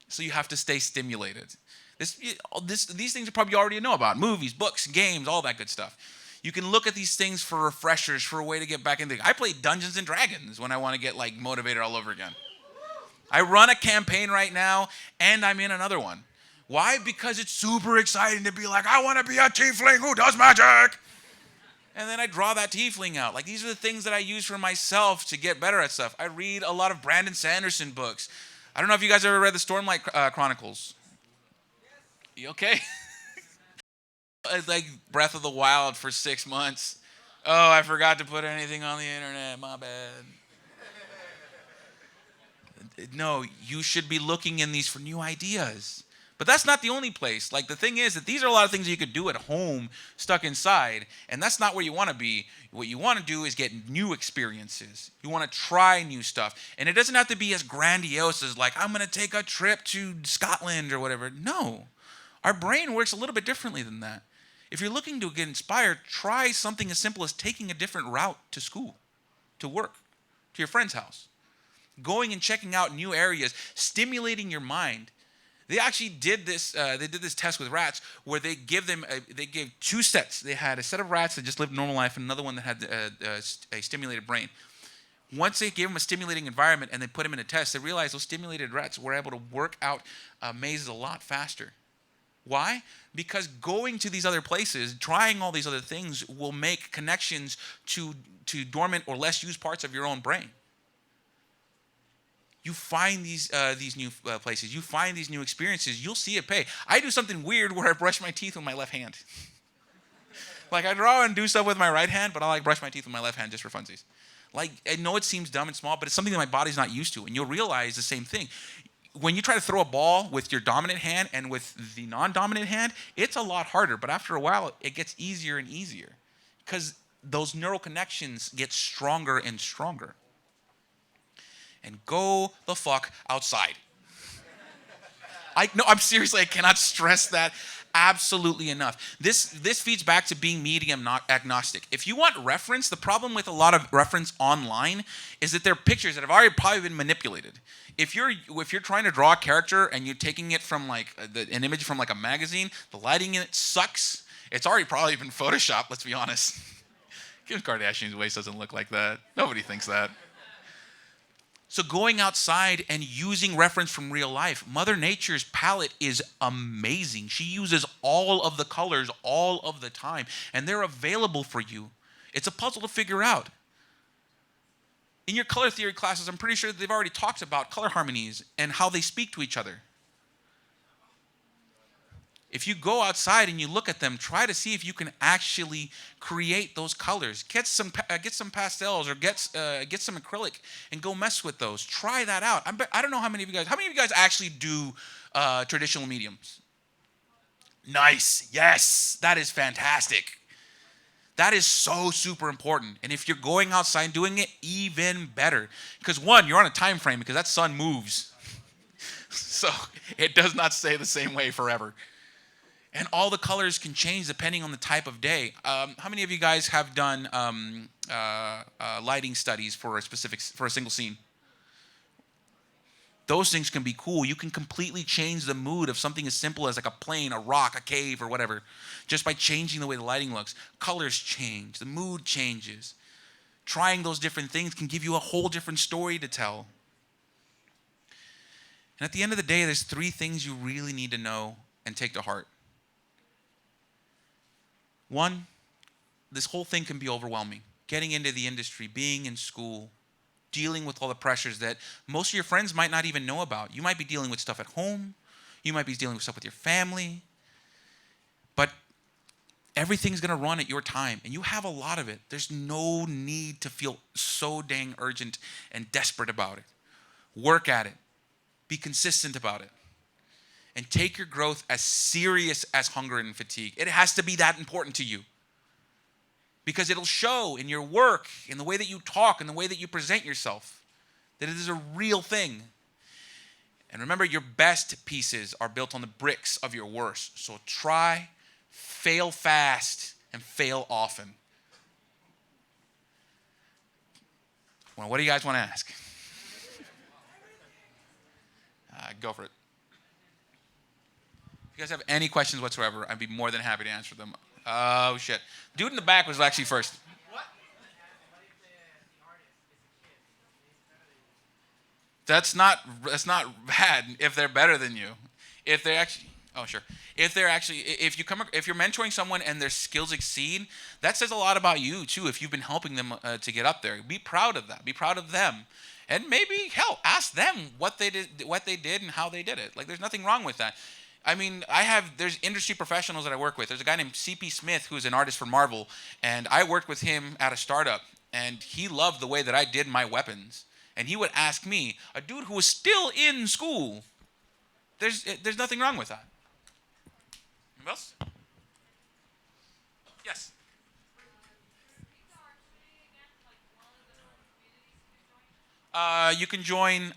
So you have to stay stimulated. These things you probably already know about. Movies, books, games, all that good stuff. You can look at these things for refreshers, for a way to get back into it. I play Dungeons and Dragons when I want to get like motivated all over again. I run a campaign right now, and I'm in another one. Why? Because it's super exciting to be like, I want to be a tiefling who does magic. And then I draw that tiefling out. Like, these are the things that I use for myself to get better at stuff. I read a lot of Brandon Sanderson books. I don't know if you guys ever read the Stormlight Chronicles. You okay? Like Breath of the Wild for 6 months. Oh, I forgot to put anything on the internet. My bad. No, you should be looking in these for new ideas. But that's not the only place. Like, the thing is that these are a lot of things you could do at home, stuck inside, and that's not where you want to be. What you want to do is get new experiences. You want to try new stuff. And it doesn't have to be as grandiose as like, I'm going to take a trip to Scotland or whatever. No. Our brain works a little bit differently than that. If you're looking to get inspired, try something as simple as taking a different route to school, to work, to your friend's house. Going and checking out new areas, stimulating your mind. They actually did this. They did this test with rats where they gave 2 sets. They had a set of rats that just lived normal life and another one that had a stimulated brain. Once they gave them a stimulating environment and they put them in a test, they realized those stimulated rats were able to work out mazes a lot faster. Why? Because going to these other places, trying all these other things will make connections to dormant or less used parts of your own brain. You find these new places, you find these new experiences, you'll see it pay. I do something weird where I brush my teeth with my left hand. Like, I draw and do stuff with my right hand, but I like brush my teeth with my left hand just for funsies. Like, I know it seems dumb and small, but it's something that my body's not used to, and you'll realize the same thing. When you try to throw a ball with your dominant hand and with the non-dominant hand, it's a lot harder, but after a while, it gets easier and easier because those neural connections get stronger and stronger. And go the fuck outside. I'm seriously, I cannot stress that absolutely enough. This feeds back to being medium not agnostic. If you want reference, the problem with a lot of reference online is that they're pictures that have already probably been manipulated. If you're trying to draw a character and you're taking it from like an image from like a magazine, the lighting in it sucks. It's already probably been photoshopped, let's be honest. Kim Kardashian's waist doesn't look like that. Nobody thinks that. So going outside and using reference from real life, Mother Nature's palette is amazing. She uses all of the colors all of the time, and they're available for you. It's a puzzle to figure out. In your color theory classes, I'm pretty sure they've already talked about color harmonies and how they speak to each other. If you go outside and you look at them, try to see if you can actually create those colors. Get some pastels or get some acrylic and go mess with those. Try that out. I don't know how many of you guys actually do traditional mediums? Nice. Yes, that is fantastic. That is so super important. And if you're going outside and doing it, even better. Because one, you're on a time frame because that sun moves. So it does not stay the same way forever. And all the colors can change depending on the type of day. How many of you guys have done lighting studies for a single scene? Those things can be cool. You can completely change the mood of something as simple as like a plane, a rock, a cave, or whatever, just by changing the way the lighting looks. Colors change. The mood changes. Trying those different things can give you a whole different story to tell. And at the end of the day, there's 3 things you really need to know and take to heart. 1, this whole thing can be overwhelming. Getting into the industry, being in school, dealing with all the pressures that most of your friends might not even know about. You might be dealing with stuff at home. You might be dealing with stuff with your family. But everything's going to run at your time, and you have a lot of it. There's no need to feel so dang urgent and desperate about it. Work at it. Be consistent about it. And take your growth as serious as hunger and fatigue. It has to be that important to you. Because it'll show in your work, in the way that you talk, in the way that you present yourself, that it is a real thing. And remember, your best pieces are built on the bricks of your worst. So try, fail fast, and fail often. Well, what do you guys want to ask? Go for it. you guys have any questions whatsoever, I'd be more than happy to answer them. Oh, shit. Dude in the back was actually first. That's not bad if they're better than you. If they actually, oh sure, if they're actually, if you're mentoring someone and their skills exceed, that says a lot about you too. If you've been helping them to get up there, be proud of that. Be proud of them, and maybe hell, ask them what they did, and how they did it. Like there's nothing wrong with that. I mean, there's industry professionals that I work with. There's a guy named CP Smith who's an artist for Marvel, and I worked with him at a startup, and he loved the way that I did my weapons. And he would ask me, a dude who was still in school. There's nothing wrong with that. Anybody else? Yes. You can join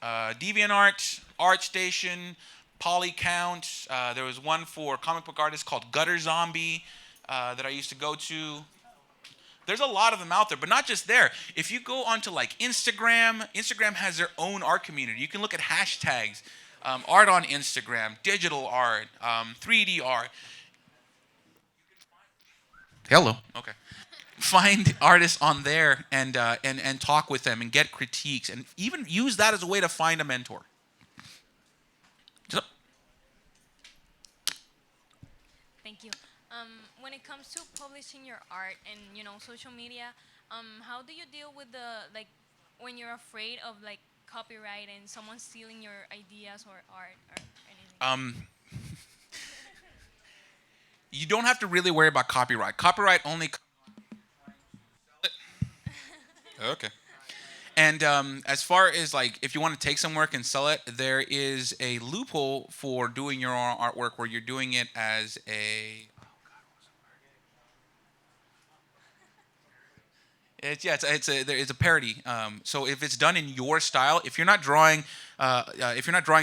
DeviantArt, ArtStation, Polycount. There was one for comic book artists called Gutter Zombie that I used to go to. There's a lot of them out there, but not just there. If you go onto like Instagram has their own art community. You can look at hashtags, art on Instagram, digital art, 3D art. Hello. Okay. Find artists on there and talk with them and get critiques and even use that as a way to find a mentor. Thank you. When it comes to publishing your art and social media, how do you deal with when you're afraid of like copyright and someone stealing your ideas or art or anything? You don't have to really worry about copyright. Copyright only. Okay. And as far as like if you want to take some work and sell it, there is a loophole for doing your own artwork where you're doing it as a. It's a parody. So if it's done in your style, if you're not drawing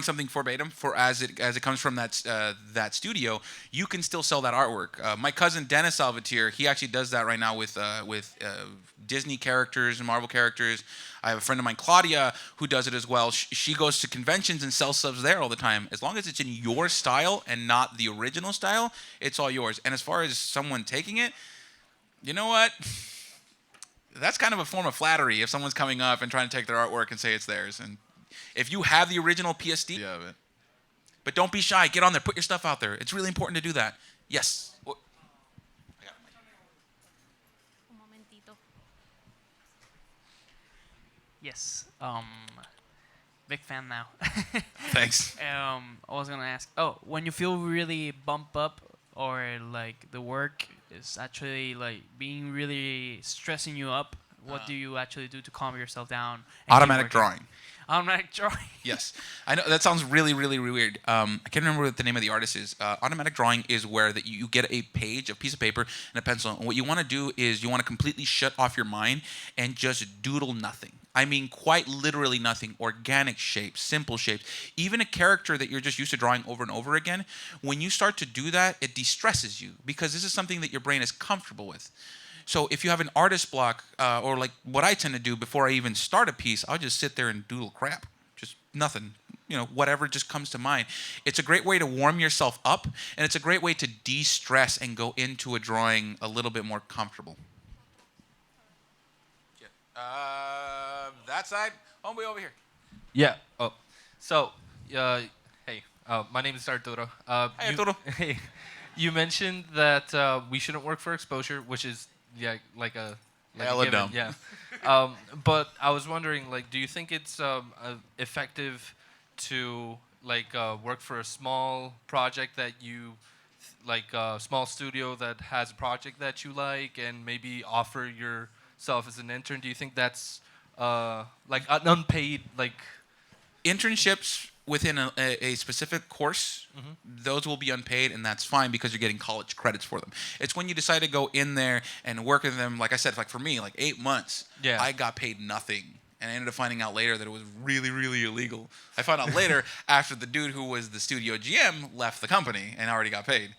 something verbatim for as it comes from that studio, you can still sell that artwork. My cousin Dennis Salvatier, he actually does that right now with Disney characters and Marvel characters. I have a friend of mine, Claudia, who does it as well. She goes to conventions and sells subs there all the time. As long as it's in your style and not the original style, it's all yours. And as far as someone taking it, you know what? That's kind of a form of flattery if someone's coming up and trying to take their artwork and say it's theirs. And if you have the original PSD of it, but don't be shy. Get on there. Put your stuff out there. It's really important to do that. Yes. Un momentito. Yes. Big fan now. Thanks. I was gonna ask. Oh, when you feel really bump up or like the work is actually like being really stressing you up, what do you actually do to calm yourself down? And Automatic drawing. Automatic drawing. Yes. I know that sounds really, really, really weird. I can't remember what the name of the artist is. Automatic drawing is where that you get a piece of paper and a pencil. And what you want to do is you want to completely shut off your mind and just doodle nothing. I mean, quite literally nothing. Organic shapes, simple shapes. Even a character that you're just used to drawing over and over again, when you start to do that, it de-stresses you because this is something that your brain is comfortable with. So if you have an artist block, or like what I tend to do before I even start a piece, I'll just sit there and doodle crap. Just nothing. Whatever just comes to mind. It's a great way to warm yourself up, and it's a great way to de-stress and go into a drawing a little bit more comfortable. That side, homeboy over here. Yeah. Oh, so hey, my name is Arturo. Hey, Arturo. Hey, you mentioned that we shouldn't work for exposure, which is like a hella given, dumb. yeah. But I was wondering, like, do you think it's effective to work for a small project that you like a small studio that has a project that you like, and maybe offer yourself as an intern? Do you think that's like an unpaid internships within a specific course? Those will be unpaid, and that's fine because you're getting college credits for them. It's when you decide to go in there and work with them, like I said, like for me, like 8 months, Yeah. I got paid nothing. And I ended up finding out later that it was really, really illegal. I found out later after the dude who was the studio GM left the company and already got paid.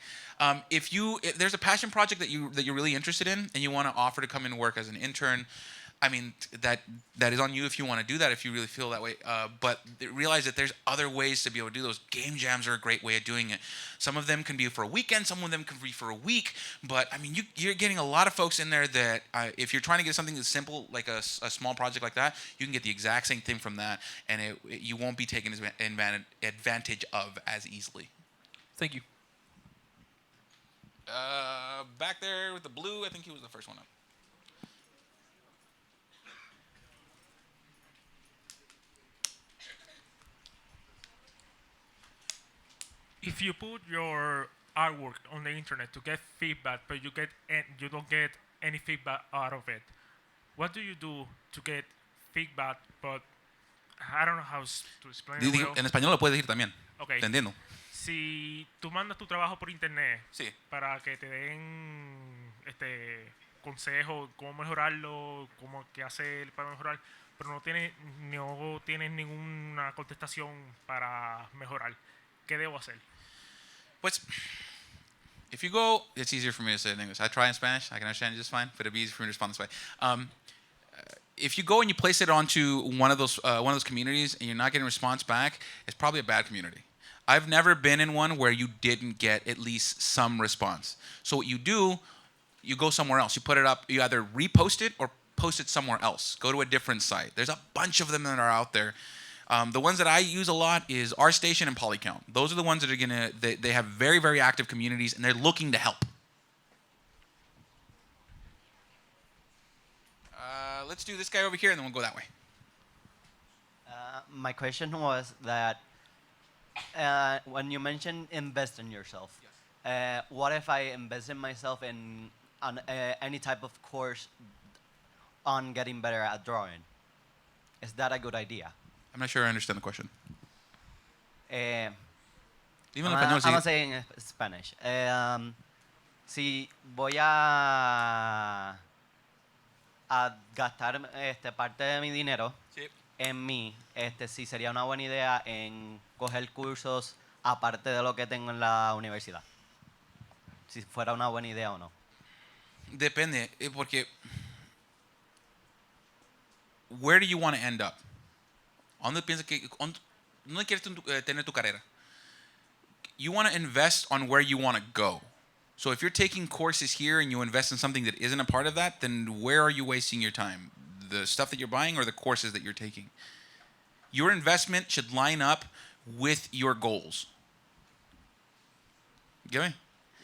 If there's a passion project that you're really interested in and you want to offer to come and work as an intern, I mean, that is on you if you want to do that, if you really feel that way. But realize that there's other ways to be able to do those. Game jams are a great way of doing it. Some of them can be for a weekend. Some of them can be for a week. But, I mean, you're getting a lot of folks in there that if you're trying to get something that's simple, like a small project like that, you can get the exact same thing from that, and you won't be taken advantage of as easily. Thank you. Back there with the blue, I think he was the first one up. If you put your artwork on the internet to get feedback, but you don't get any feedback out of it, what do you do to get feedback? But I don't know how to explain it well. En español lo puedes decir también. Okay. Te entiendo. Si tú mandas tu trabajo por internet Sí. para que te den consejos, cómo mejorarlo, cómo qué hacer para mejorar, pero no tienes ninguna contestación para mejorar, ¿qué debo hacer? Pues, if you go, it's easier for me to say it in English. I try in Spanish. I can understand it just fine, but it'd be easier for me to respond this way. If you go and you place it onto one of those communities and you're not getting a response back, it's probably a bad community. I've never been in one where you didn't get at least some response. So what you do, you go somewhere else. You put it up. You either repost it or post it somewhere else. Go to a different site. There's a bunch of them that are out there. The ones that I use a lot is RStation and Polycount. Those are the ones that are they have very, very active communities, and they're looking to help. Let's do this guy over here, and then we'll go that way. My question was that when you mentioned invest in yourself, yes. What if I invest in myself in any type of course on getting better at drawing? Is that a good idea? I'm not sure I understand the question. I'm Dímelo en español. gonna say in Spanish. Si voy a gastar parte de mi dinero Sí. en mí, sí sería una buena idea en coger cursos aparte de lo que tengo en la universidad. Si fuera una buena idea o no. Depende, porque where do you want to end up? ¿Dónde piensas que dónde quieres tener tu carrera? You want to invest on where you want to go. So if you're taking courses here and you invest in something that isn't a part of that, then where are you wasting your time? The stuff that you're buying or the courses that you're taking? Your investment should line up with your goals. Get me?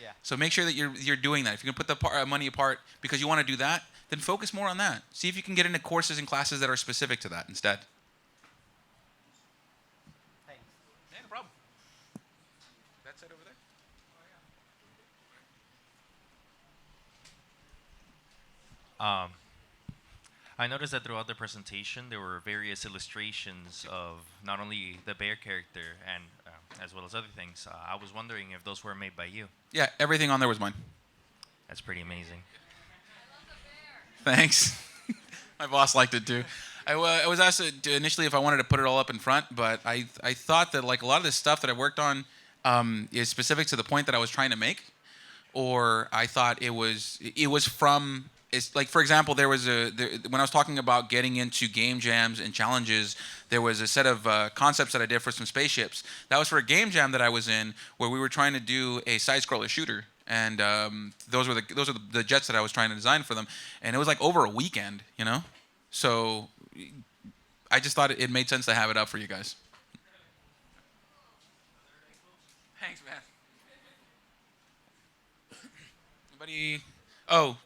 Yeah. So make sure that you're doing that. If you're going to put the money apart because you want to do that, then focus more on that. See if you can get into courses and classes that are specific to that instead. Thanks. Yeah, no problem. That's it over there. I noticed that throughout the presentation there were various illustrations of not only the bear character and as well as other things. I was wondering if those were made by you. Yeah, everything on there was mine. That's pretty amazing. Thanks. My boss liked it too. I was asked initially if I wanted to put it all up in front, but I thought that like a lot of this stuff that I worked on is specific to the point that I was trying to make, or I thought it was from. It's like, for example, when I was talking about getting into game jams and challenges, there was a set of concepts that I did for some spaceships. That was for a game jam that I was in where we were trying to do a side-scroller shooter. And those are the jets that I was trying to design for them. And it was like over a weekend, you know? So I just thought it made sense to have it up for you guys. Thanks, man. Anybody? Oh.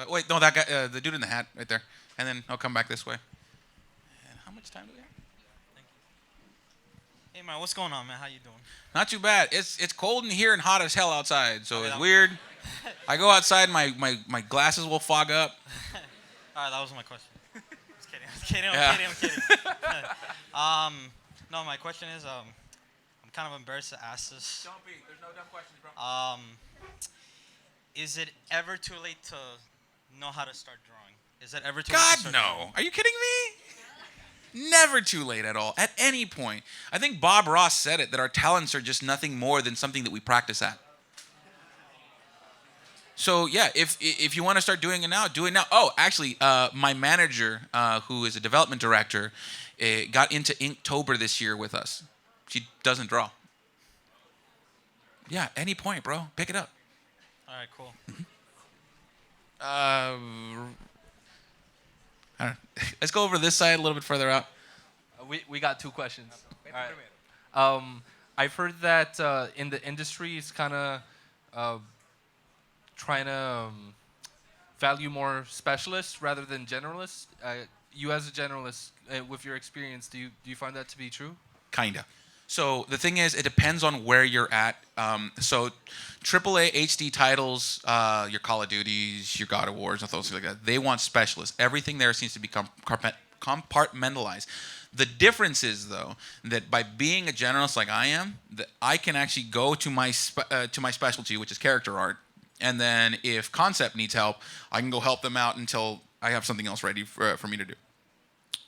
Wait, no, that guy, the dude in the hat right there. And then I'll come back this way. And how much time do we have? Hey man, what's going on, man? How you doing? Not too bad. It's cold in here and hot as hell outside, so it's weird. I go outside, my glasses will fog up. All right, that was my question. Just kidding. I'm Yeah. kidding. No, my question is, I'm kind of embarrassed to ask this. Don't be. There's no dumb questions, bro. Is it ever too late to know how to start drawing? Is it ever too God, late to start no. drawing? Are you kidding me? Never too late at all, at any point. I think Bob Ross said it, that our talents are just nothing more than something that we practice at. So yeah, if you want to start doing it now, do it now. Oh, actually, my manager, who is a development director, got into Inktober this year with us. She doesn't draw. Yeah, any point, bro. Pick it up. All right, cool. I don't know. Let's go over this side a little bit further out. We got 2 questions. All right. I've heard that in the industry, it's kind of trying to value more specialists rather than generalists. You as a generalist, with your experience, do you find that to be true? Kinda. So the thing is, it depends on where you're at. So AAA HD titles, your Call of Duties, your God of Wars, and things like that, they want specialists. Everything there seems to become compartmentalized. The difference is, though, that by being a generalist like I am, that I can actually go to my specialty, which is character art, and then if concept needs help, I can go help them out until I have something else ready for me to do.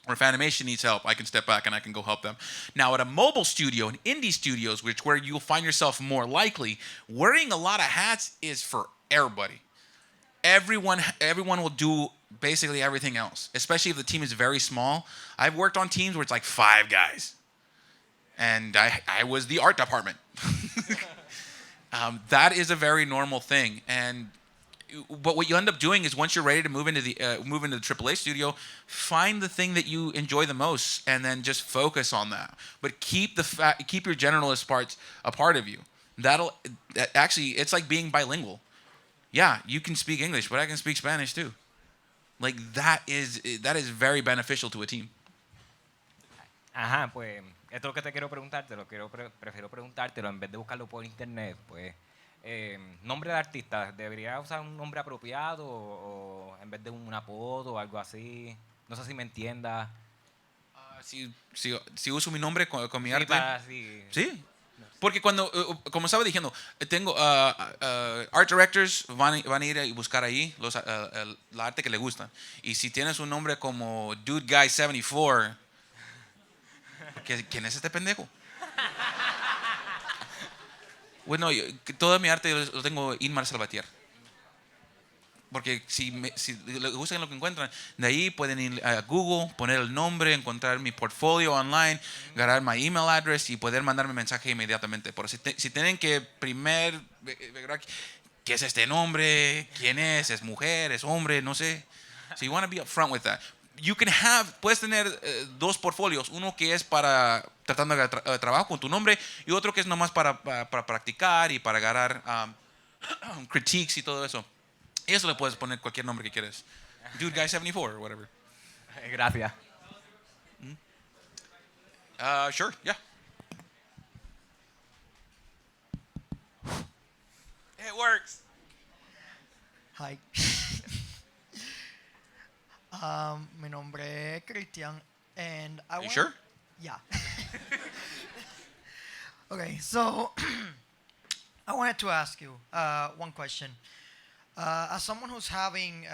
Or if animation needs help, I can step back and I can go help them. Now, at a mobile studio, in indie studios, where you'll find yourself more likely, wearing a lot of hats is for everybody. Everyone will do basically everything else, especially if the team is very small. I've worked on teams where it's like 5 guys, and I was the art department. That is a very normal thing, but what you end up doing is once you're ready to move into the AAA studio, find the thing that you enjoy the most, and then just focus on that. But keep your generalist parts a part of you. Actually, it's like being bilingual. Yeah, you can speak English, but I can speak Spanish too. Like that is very beneficial to a team. Ajá, pues esto es lo que te quiero preguntártelo. Prefiero preguntártelo en vez de buscarlo por internet. Pues, nombre de artista, ¿debería usar un nombre apropiado o en vez de un apodo o algo así? No sé si me entiendas. Si uso mi nombre con mi arte. Sí. Porque como estaba diciendo, tengo art directors van a ir a buscar ahí la arte que le gusta. Y si tienes un nombre como Dude Guy 74, ¿quién es este pendejo? Bueno, todo mi arte lo tengo Inmar Salvatier. Porque si les gusta lo que encuentran, de ahí pueden ir a Google, poner el nombre, encontrar mi portfolio online, ganar mi email address y poder mandarme mensaje inmediatamente. Pero si tienen que primero ver qué es este nombre, quién es mujer, es hombre, no sé. So you want to be upfront with that. Puedes tener 2 portfolios, uno que es para tratando de trabajo con tu nombre y otro que es nomás para practicar y para ganar critiques y todo eso. Y eso le puedes poner cualquier nombre que quieras. Dude Guy 74 or whatever. Gracias. Sure, yeah. It works. Hi. Mi nombre es Cristian, and I want. Sure? Yeah. Okay, so I wanted to ask you one question. As someone who's having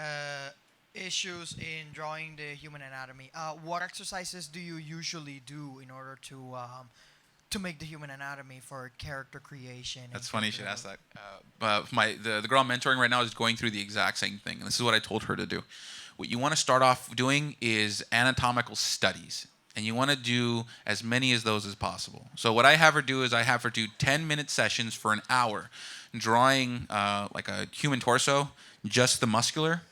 issues in drawing the human anatomy, what exercises do you usually do in order to make the human anatomy for character creation? That's funny you should ask that. The girl I'm mentoring right now is going through the exact same thing, and this is what I told her to do. What you want to start off doing is anatomical studies, and you want to do as many of those as possible. So what I have her do is I have her do 10-minute sessions for an hour, drawing like a human torso, just the muscular,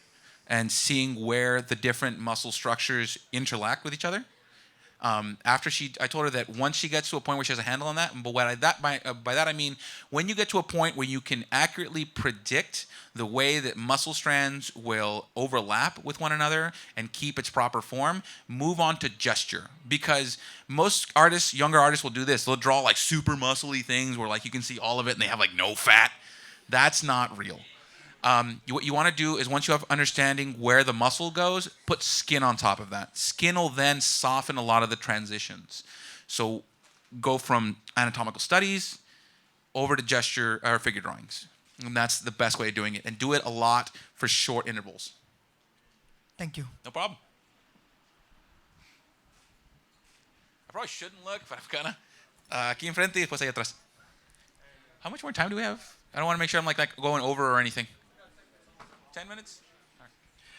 and seeing where the different muscle structures interact with each other. I told her that once she gets to a point where she has a handle on that, but by that I mean when you get to a point where you can accurately predict the way that muscle strands will overlap with one another and keep its proper form, move on to gesture. Because most artists, younger artists, will do this. They'll draw like super muscly things where like you can see all of it and they have like no fat. That's not real. What you want to do is once you have understanding where the muscle goes, put skin on top of that. Skin will then soften a lot of the transitions. So go from anatomical studies over to gesture or figure drawings. And that's the best way of doing it. And do it a lot for short intervals. Thank you. No problem. I probably shouldn't look, but I'm gonna. Aquí enfrente y después ahí atrás. How much more time do we have? I don't want to make sure I'm like going over or anything. 10 minutes?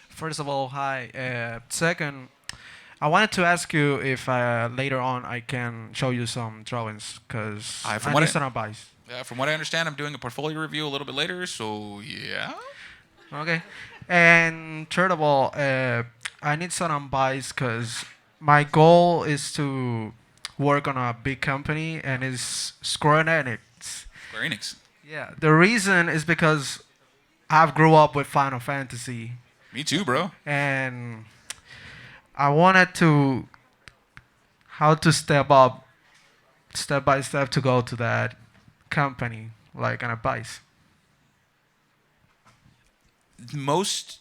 First of all, hi. Second, I wanted to ask you if later on I can show you some drawings because I need some advice. From what I understand, I'm doing a portfolio review a little bit later, so yeah. Okay. And third of all, I need some advice because my goal is to work on a big company and it's Square Enix. Square Enix. Yeah. The reason is because I've grew up with Final Fantasy. Me too, bro. And I wanted to how to step up step by step to go to that company, like an advice. Most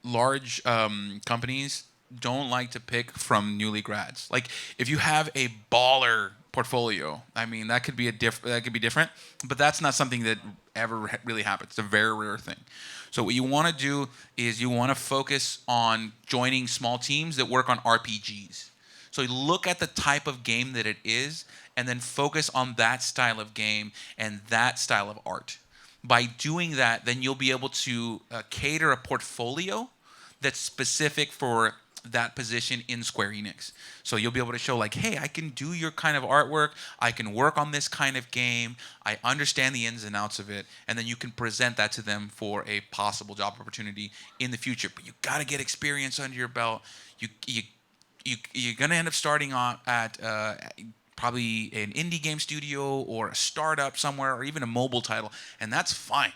large companies don't like to pick from newly grads. Like if you have a baller portfolio, I mean that could be different, but that's not something that ever really happens. It's a very rare thing. So what you want to do is you want to focus on joining small teams that work on RPGs. So you look at the type of game that it is and then focus on that style of game and that style of art. By doing that, then you'll be able to cater a portfolio that's specific for that position in Square Enix. So you'll be able to show like, hey, I can do your kind of artwork, I can work on this kind of game, I understand the ins and outs of it, and then you can present that to them for a possible job opportunity in the future. But you got to get experience under your belt. You're going to end up starting on at probably an indie game studio or a startup somewhere or even a mobile title, and that's fine.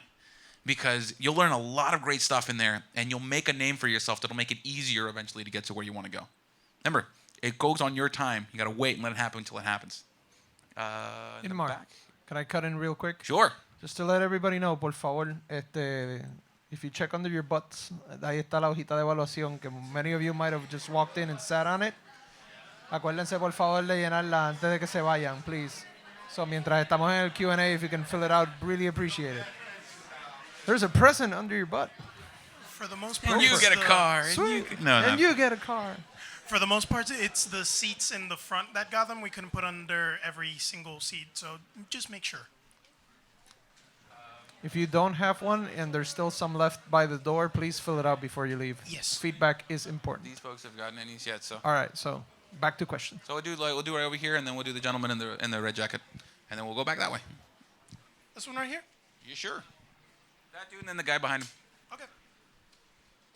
Because you'll learn a lot of great stuff in there, and you'll make a name for yourself that'll make it easier eventually to get to where you want to go. Remember, it goes on your time. You got to wait and let it happen until it happens. Inmar, can I cut in real quick? Sure. Just to let everybody know, por favor, if you check under your butts, ahí está la hojita de evaluación, que many of you might have just walked in and sat on it. Acuérdense, por favor, de llenarla antes de que se vayan, please. So, mientras estamos en el Q&A, if you can fill it out, really appreciate it. There's a present under your butt. For the most part, and you get a car. And you get a car. For the most part, it's the seats in the front that got them. We couldn't put under every single seat, so just make sure. If you don't have one and there's still some left by the door, please fill it out before you leave. Yes. Feedback is important. These folks have gotten any yet, so. All right, so back to questions. So we'll do right over here, and then we'll do the gentleman in the red jacket, and then we'll go back that way. This one right here? You sure? That dude and then the guy behind him. Okay.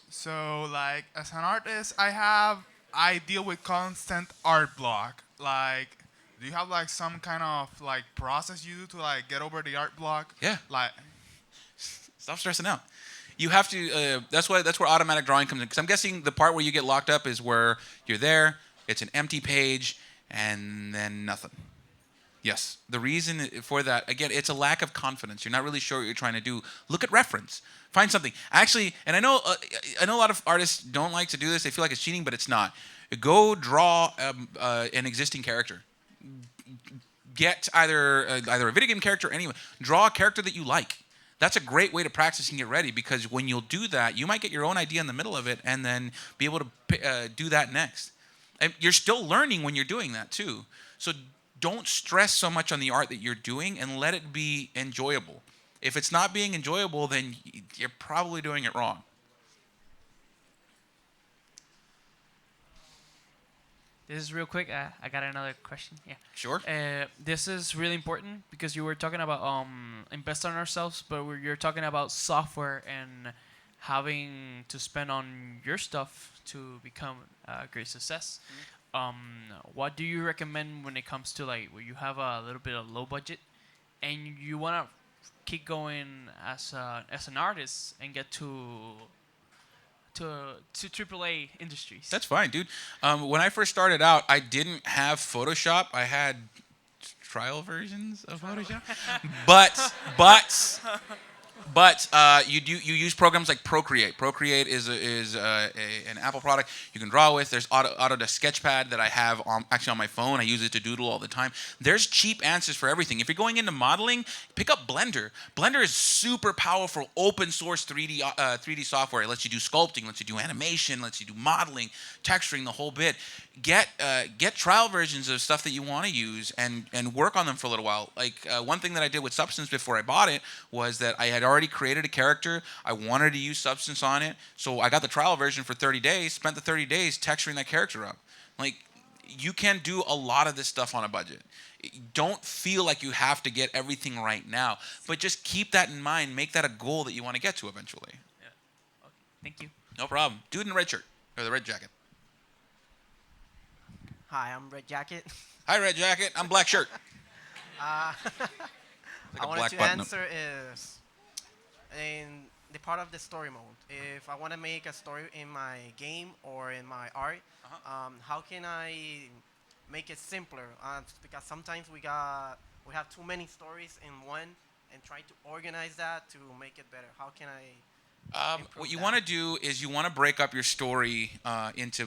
So, like, as an artist, I deal with constant art block. Like, do you have, like, some kind of, like, process you do to, like, get over the art block? Yeah. Like, stop stressing out. You have to, that's where automatic drawing comes in. Because I'm guessing the part where you get locked up is where you're there, it's an empty page, and then nothing. Yes. The reason for that, again, it's a lack of confidence. You're not really sure what you're trying to do. Look at reference. Find something. Actually, and I know a lot of artists don't like to do this. They feel like it's cheating, but it's not. Go draw an existing character. Get either a video game character or anyone. Draw a character that you like. That's a great way to practice and get ready, because when you'll do that, you might get your own idea in the middle of it and then be able to do that next. And you're still learning when you're doing that too. So don't stress so much on the art that you're doing and let it be enjoyable. If it's not being enjoyable, then you're probably doing it wrong. This is real quick. I got another question. Yeah. Sure. This is really important because you were talking about invest on ourselves, but you're talking about software and having to spend on your stuff to become a great success. What do you recommend when it comes to like where you have a little bit of low budget and you want to keep going as an artist and get to AAA industries? That's fine, dude. When I first started out, I didn't have Photoshop. I had trial versions of Photoshop, but you use programs like Procreate. Procreate is an Apple product you can draw with. There's Autodesk Sketchpad that I have actually on my phone. I use it to doodle all the time. There's cheap answers for everything. If you're going into modeling, pick up Blender. Blender is super powerful, open source 3D software. It lets you do sculpting, lets you do animation, lets you do modeling, texturing, the whole bit. Get trial versions of stuff that you want to use and work on them for a little while. Like one thing that I did with Substance before I bought it was that I had already created a character. I wanted to use Substance on it. So I got the trial version for 30 days, spent the 30 days texturing that character up. Like, you can do a lot of this stuff on a budget. Don't feel like you have to get everything right now, but just keep that in mind. Make that a goal that you want to get to eventually. Yeah. Okay. Thank you. No problem. Dude in the red shirt, or the red jacket. Hi, I'm Red Jacket. Hi, red jacket. I'm black shirt. I Like a wanted black to button. answer is in the part of the story mode. If I want to make a story in my game or in my art, how can I make it simpler? Because sometimes we have too many stories in one, and try to organize that to make it better. How can I? What you want to do is you want to break up your story into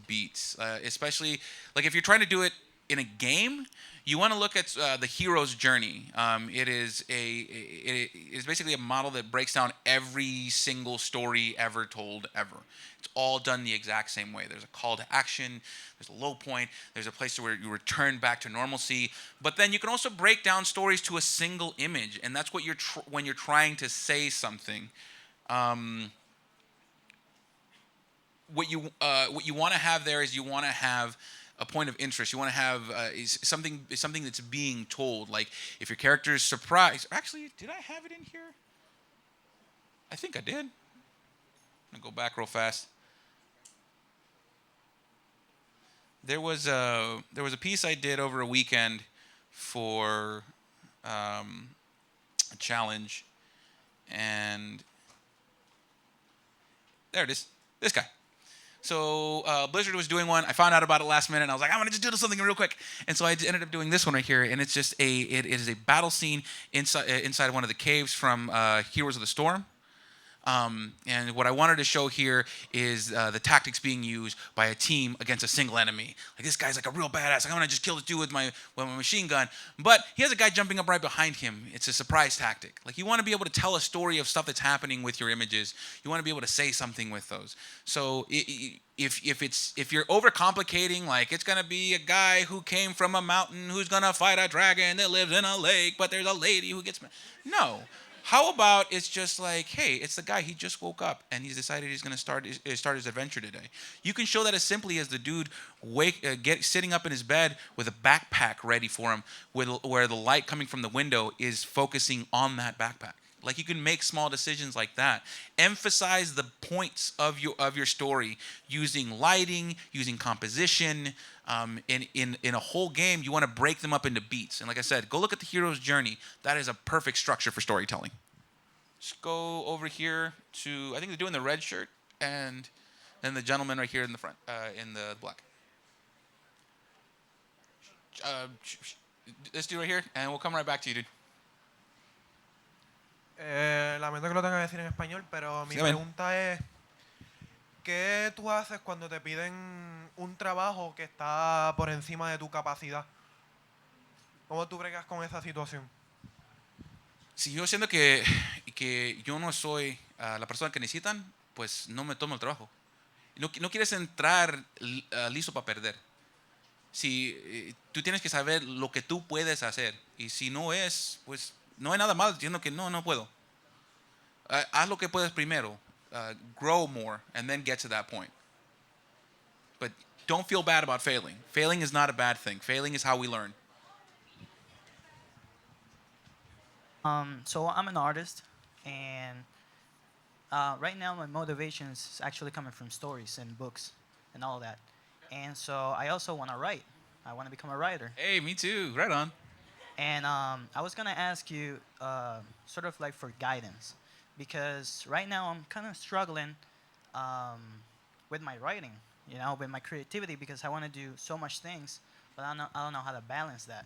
beats, especially like if you're trying to do it in a game. You want to look at the hero's journey. It is basically a model that breaks down every single story ever told ever. It's all done the exact same way. There's a call to action. There's a low point. There's a place where you return back to normalcy. But then you can also break down stories to a single image, and that's what when you're trying to say something. What you want to have there is you want to have a point of interest. You want to have something that's being told. Like if your character is surprised. Actually, did I have it in here? I think I did. I'm gonna go back real fast. There was a piece I did over a weekend for a challenge, and there it is. This guy. So Blizzard was doing one. I found out about it last minute, and I was like, I'm gonna just do something real quick. And so I ended up doing this one right here, and it's just it is a battle scene inside one of the caves from Heroes of the Storm. And what I wanted to show here is the tactics being used by a team against a single enemy. Like this guy's like a real badass. Like I'm gonna just kill this dude with my machine gun, but he has a guy jumping up right behind him. It's a surprise tactic. Like you want to be able to tell a story of stuff that's happening with your images. You want to be able to say something with those. So if you're overcomplicating, like it's gonna be a guy who came from a mountain who's gonna fight a dragon that lives in a lake, but there's a lady who gets no. How about it's just like, hey, it's the guy, he just woke up and he's decided he's going to start his adventure today. You can show that as simply as the dude sitting up in his bed with a backpack ready for him, where the light coming from the window is focusing on that backpack. Like you can make small decisions like that. Emphasize the points of your story using lighting, using composition. In a whole game, you want to break them up into beats. And like I said, go look at the hero's journey. That is a perfect structure for storytelling. Just go over here to, I think they're doing the red shirt, and then the gentleman right here in the front, in the black. This dude right here, and we'll come right back to you, dude. Lamento que lo tenga que decir en español, pero mi pregunta es, ¿qué tú haces cuando te piden un trabajo que está por encima de tu capacidad? ¿Cómo tú bregas con esa situación? Si yo siento que yo no soy la persona que necesitan, pues no me tomo el trabajo. No quieres entrar listo para perder. Si tú tienes que saber lo que tú puedes hacer, y si no es, pues no hay nada mal diciendo que no puedo. Haz lo que puedes primero. Grow more and then get to that point. But don't feel bad about failing. Failing is not a bad thing. Failing is how we learn. So I'm an artist, and right now my motivation is actually coming from stories and books and all that. And so I also want to write. I want to become a writer. Hey, me too. Right on. And I was going to ask you sort of like for guidance, because right now I'm kind of struggling with my writing, with my creativity, because I want to do so much things, but I don't know how to balance that.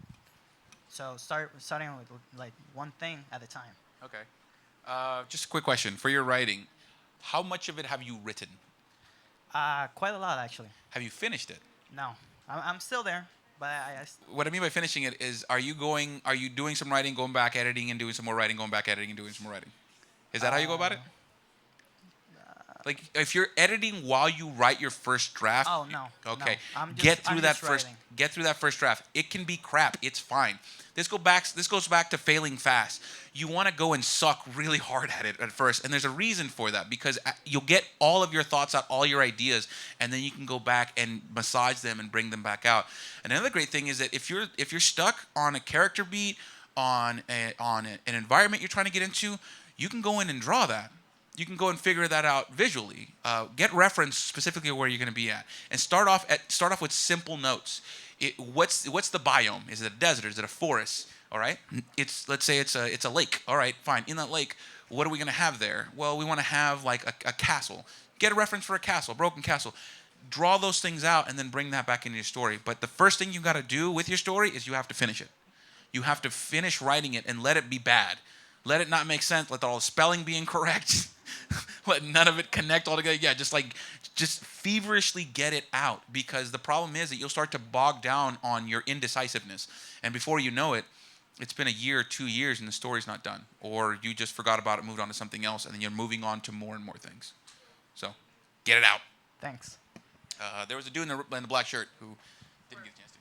So starting with like one thing at a time. Okay. Just a quick question. For your writing, how much of it have you written? Quite a lot, actually. Have you finished it? No. I'm still there. But what I mean by finishing it is, are you doing some writing, going back, editing, and doing some more writing, going back, editing, and doing some more writing? Is that how you go about it? Like if you're editing while you write your first draft. Oh no. Okay. No. I'm Get just, through I'm that just first. writing. Get through that first draft. It can be crap. It's fine. This goes back to failing fast. You want to go and suck really hard at it at first, and there's a reason for that because you'll get all of your thoughts out, all your ideas, and then you can go back and massage them and bring them back out. And another great thing is that if you're stuck on a character beat, on an environment you're trying to get into, you can go in and draw that. You can go and figure that out visually. Get reference specifically where you're going to be at, and start off with simple notes. What's the biome? Is it a desert? Is it a forest? All right. Let's say it's a lake. All right, fine. In that lake, what are we going to have there? Well, we want to have like a castle. Get a reference for a castle, a broken castle. Draw those things out and then bring that back into your story. But the first thing you got to do with your story is you have to finish it. You have to finish writing it and let it be bad. Let it not make sense. Let all the spelling be incorrect. Let none of it connect all together. Yeah, just feverishly get it out, because the problem is that you'll start to bog down on your indecisiveness. And before you know it, it's been a year, 2 years, and the story's not done. Or you just forgot about it, moved on to something else, and then you're moving on to more and more things. So, get it out. Thanks. There was a dude in the black shirt who didn't get a chance to.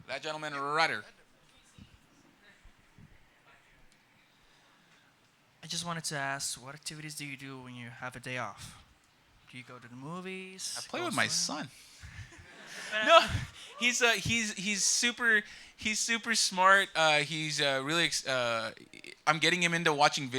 That gentleman right here. I just wanted to ask, what activities do you do when you have a day off? Do you go to the movies? I play with my son. No, he's super smart. He's really. I'm getting him into watching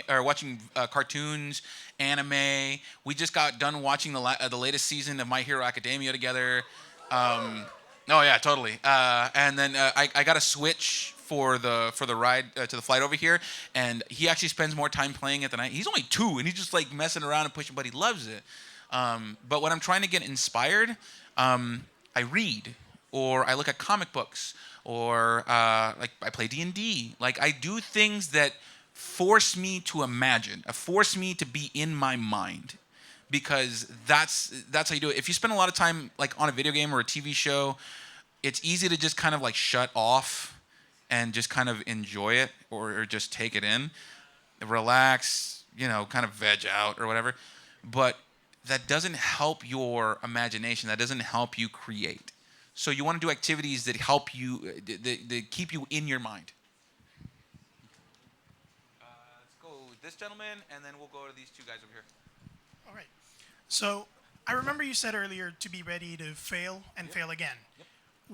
watching cartoons, anime. We just got done watching the latest season of My Hero Academia together. Oh yeah, totally. And then I got a Switch for the ride to the flight over here, and he actually spends more time playing it than I. He's only 2, and he's just like messing around and pushing, but he loves it. But when I'm trying to get inspired, I read, or I look at comic books, or like I play D&D. Like I do things that force me to imagine, force me to be in my mind, because that's how you do it. If you spend a lot of time like on a video game or a TV show, it's easy to just kind of like shut off and just kind of enjoy it, or just take it in, relax, kind of veg out or whatever. But that doesn't help your imagination. That doesn't help you create. So you want to do activities that help you, that keep you in your mind. Let's go with this gentleman, and then we'll go to these 2 guys over here. All right. So I remember you said earlier to be ready to fail and fail again. Yep.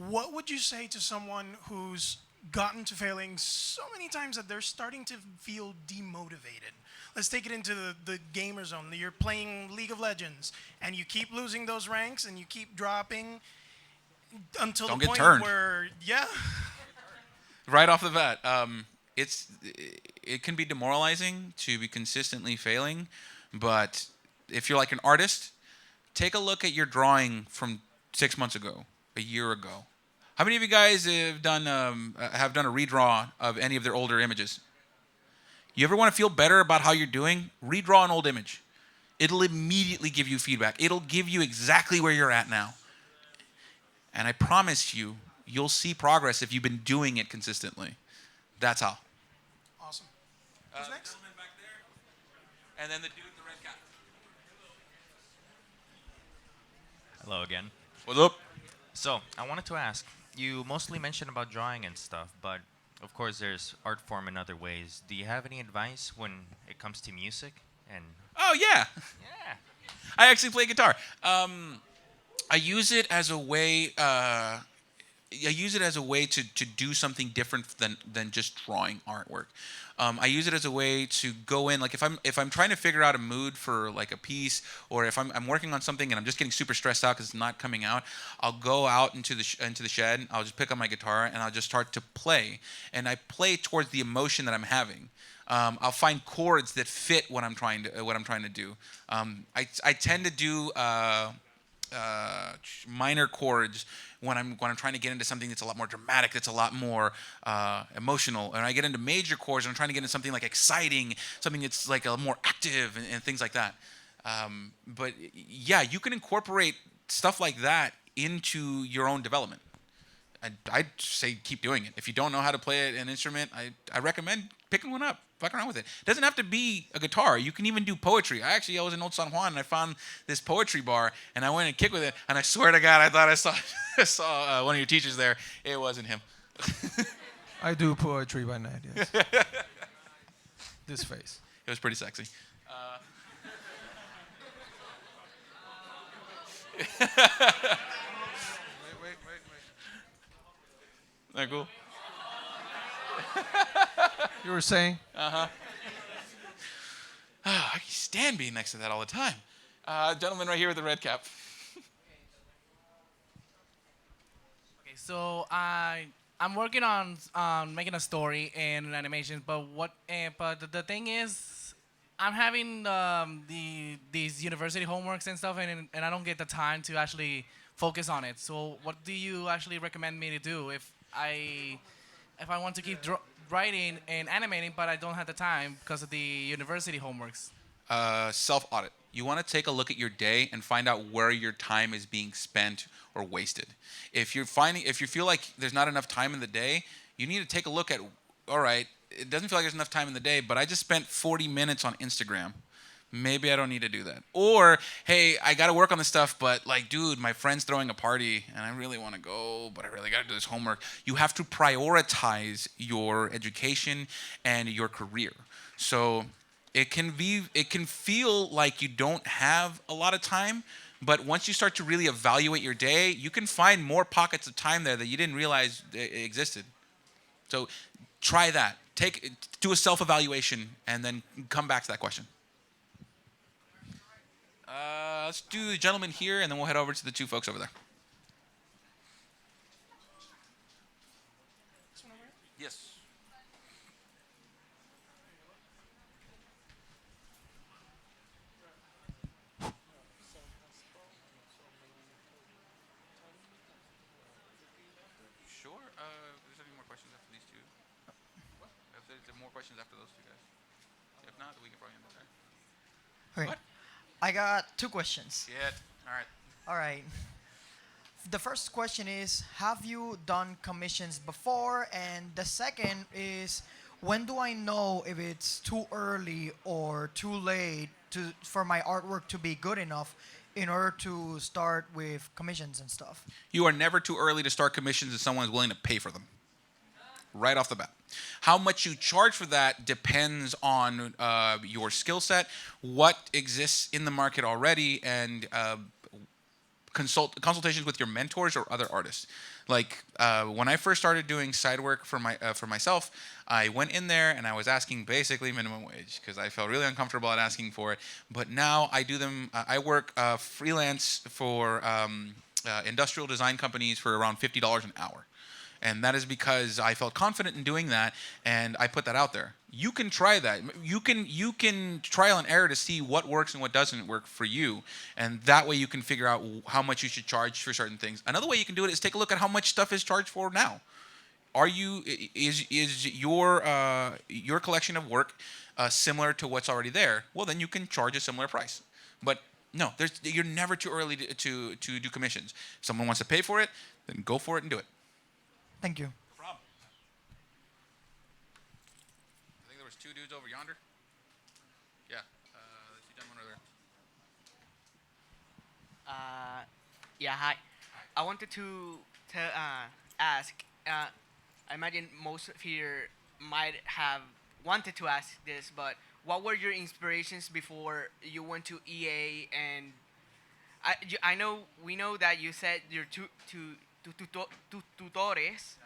What would you say to someone who's gotten to failing so many times that they're starting to feel demotivated? Let's take it into the gamer zone. You're playing League of Legends, and you keep losing those ranks, and you keep dropping until Don't the get point turned. where, yeah. Right off the bat, it can be demoralizing to be consistently failing, but if you're like an artist, take a look at your drawing from 6 months ago, a year ago. How many of you guys have done a redraw of any of their older images? You ever want to feel better about how you're doing? Redraw an old image. It'll immediately give you feedback. It'll give you exactly where you're at now. And I promise you, you'll see progress if you've been doing it consistently. That's how. Awesome. Who's next? Gentleman back there, and then the dude in the red cap. Hello again. What's up? So, I wanted to ask, you mostly mentioned about drawing and stuff, but of course there's art form in other ways. Do you have any advice when it comes to music? And Oh, yeah. Yeah. I actually play guitar. I use it as a way. To do something different than just drawing artwork. I use it as a way to go in, like if I'm trying to figure out a mood for like a piece, or if I'm working on something and I'm just getting super stressed out because it's not coming out, I'll go out into the shed. I'll just pick up my guitar and I'll just start to play, and I play towards the emotion that I'm having. I'll find chords that fit what I'm trying to do. I tend to do minor chords when I'm trying to get into something that's a lot more dramatic, that's a lot more emotional. And I get into major chords and I'm trying to get into something like exciting, something that's like a more active and things like that. But yeah, you can incorporate stuff like that into your own development. I'd say keep doing it. If you don't know how to play an instrument, I recommend picking one up, fucking around with it. It doesn't have to be a guitar. You can even do poetry. I was in Old San Juan and I found this poetry bar and I went and kicked with it. And I swear to God, I thought I saw I saw one of your teachers there. It wasn't him. I do poetry by night. Yes. This face. It was pretty sexy. Wait. Isn't that cool? You were saying? I can stand being next to that all the time. Gentleman right here with the red cap. Okay, so I'm working on making a story and an animation, but the thing is, I'm having these university homeworks and stuff, and I don't get the time to actually focus on it. So what do you actually recommend me to do if I want to keep writing and animating, but I don't have the time because of the university homeworks? Self-audit. You want to take a look at your day and find out where your time is being spent or wasted. If you feel like there's not enough time in the day, you need to take a look at, all right, it doesn't feel like there's enough time in the day, but I just spent 40 minutes on Instagram. Maybe I don't need to do that. Or, hey, I got to work on this stuff, but like, dude, my friend's throwing a party and I really want to go, but I really got to do this homework. You have to prioritize your education and your career. So it can feel like you don't have a lot of time, but once you start to really evaluate your day, you can find more pockets of time there that you didn't realize existed. So try that. Do a self-evaluation and then come back to that question. Let's do the gentleman here, and then we'll head over to the two folks over there. Yes. Sure. If there's any more questions after these two. What? If there's more questions after those two guys. If not, we can probably end it there. Okay. I got 2 questions. Yeah. All right. All right. The first question is, have you done commissions before? And the second is, when do I know if it's too early or too late for my artwork to be good enough in order to start with commissions and stuff? You are never too early to start commissions if someone is willing to pay for them. Right off the bat. How much you charge for that depends on your skill set, what exists in the market already, and consultations with your mentors or other artists. Like when I first started doing side work for myself, I went in there and I was asking basically minimum wage because I felt really uncomfortable at asking for it. But now I do them. I work freelance for industrial design companies for around $50 an hour. And that is because I felt confident in doing that, and I put that out there. You can try that. You can trial and error to see what works and what doesn't work for you, and that way you can figure out how much you should charge for certain things. Another way you can do it is take a look at how much stuff is charged for now. Is your collection of work similar to what's already there? Well, then you can charge a similar price. But no, you're never too early to do commissions. If someone wants to pay for it, then go for it and do it. Thank you. No problem. I think there was 2 dudes over yonder. Yeah, the 2 gentlemen over there. Yeah, hi. I wanted to ask. I imagine most of here might have wanted to ask this, but what were your inspirations before you went to EA? And we know that you said your tutores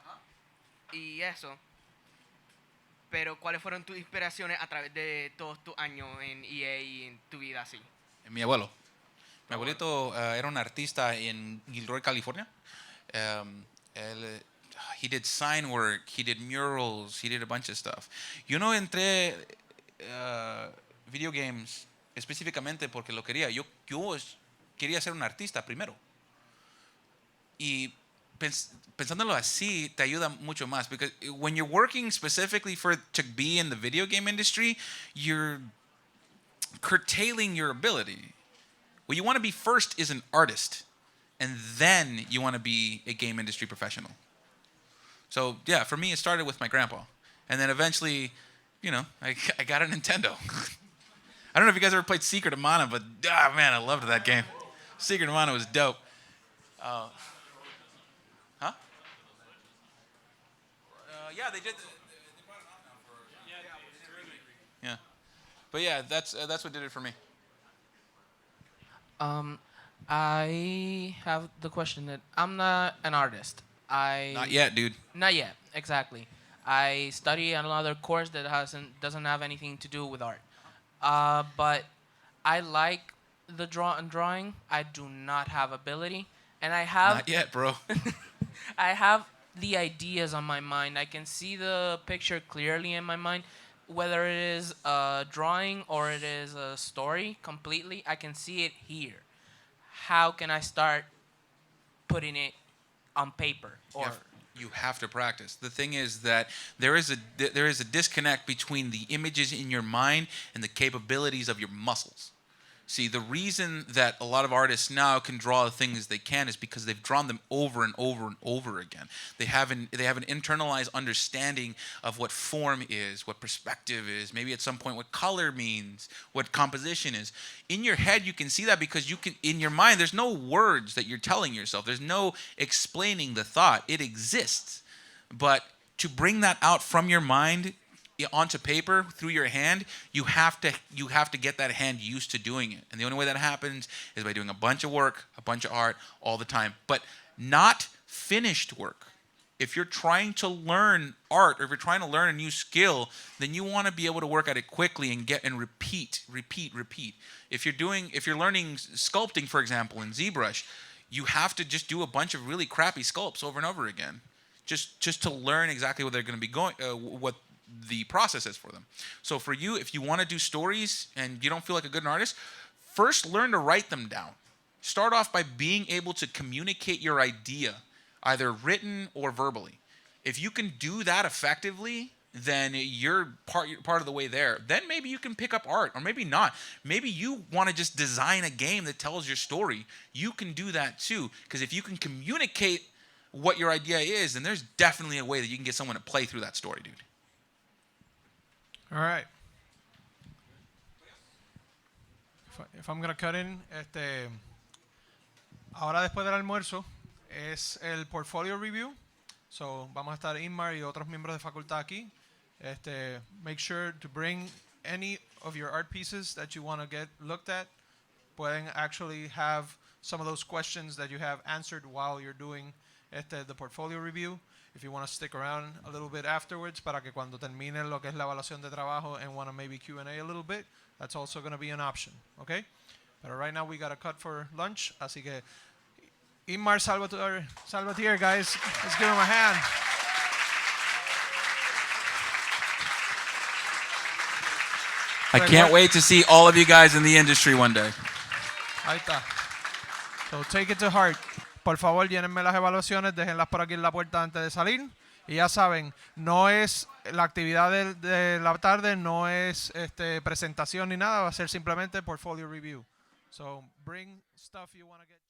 y eso, pero ¿cuáles fueron tus inspiraciones a través de todos tus años en EA y en tu vida así? Mi abuelo. Mi abuelito era un artista en Gilroy, California. He did sign work, he did murals, he did a bunch of stuff. Yo no entré video games específicamente porque lo quería. Yo quería ser un artista primero. Y pensándolo así te ayuda mucho más, because when you're working specifically to be in the video game industry, you're curtailing your ability. What you want to be first is an artist, and then you want to be a game industry professional. So yeah, for me it started with my grandpa, and then eventually you know, I got a Nintendo. I don't know if you guys ever played Secret of Mana, but man, I loved that game. Secret of Mana was dope. Huh? Yeah, they did. They brought it out now for. Yeah. But yeah, that's what did it for me. I have the question that I'm not an artist. Not yet, dude. Not yet, exactly. I study another course that doesn't have anything to do with art. But I like the drawing. I do not have ability, and I have. Not yet, bro. I have the ideas on my mind. I can see the picture clearly in my mind, whether it is a drawing or it is a story completely. I can see it here. How can I start putting it on paper? Or you have to practice. The thing is that there is a disconnect between the images in your mind and the capabilities of your muscles. See, the reason that a lot of artists now can draw the things they can is because they've drawn them over and over and over again. They have an internalized understanding of what form is, what perspective is, maybe at some point what color means, what composition is. In your head, you can see that because in your mind, there's no words that you're telling yourself. There's no explaining the thought. It exists. But to bring that out from your mind onto paper through your hand, you have to get that hand used to doing it. And the only way that happens is by doing a bunch of work, a bunch of art all the time, but not finished work. If you're trying to learn art or if you're trying to learn a new skill, then you want to be able to work at it quickly and repeat. If you're learning sculpting, for example, in ZBrush, you have to just do a bunch of really crappy sculpts over and over again, just to learn exactly what they're going to be what the process is for them. So for you, if you want to do stories and you don't feel like a good artist, first learn to write them down. Start off by being able to communicate your idea, either written or verbally. If you can do that effectively, then you're part of the way there. Then maybe you can pick up art, or maybe not. Maybe you want to just design a game that tells your story. You can do that too, because if you can communicate what your idea is, then there's definitely a way that you can get someone to play through that story, dude. All right. If I'm gonna cut in, ahora después del almuerzo es el portfolio review. So vamos a estar Inmar y otros miembros de facultad aquí. Make sure to bring any of your art pieces that you want to get looked at. Pueden actually have some of those questions that you have answered while you're doing the portfolio review. If you want to stick around a little bit afterwards para que cuando termine lo que es la evaluación de trabajo and want to maybe Q&A a little bit, that's also going to be an option, okay? But right now we got to cut for lunch, así que Inmar Salvatier, guys, let's give him a hand. I can't wait to see all of you guys in the industry one day. Ahí está. So take it to heart. Por favor, llénenme las evaluaciones, déjenlas por aquí en la puerta antes de salir. Y ya saben, no es la actividad de la tarde, no es presentación ni nada, va a ser simplemente portfolio review. So bring stuff you want to get.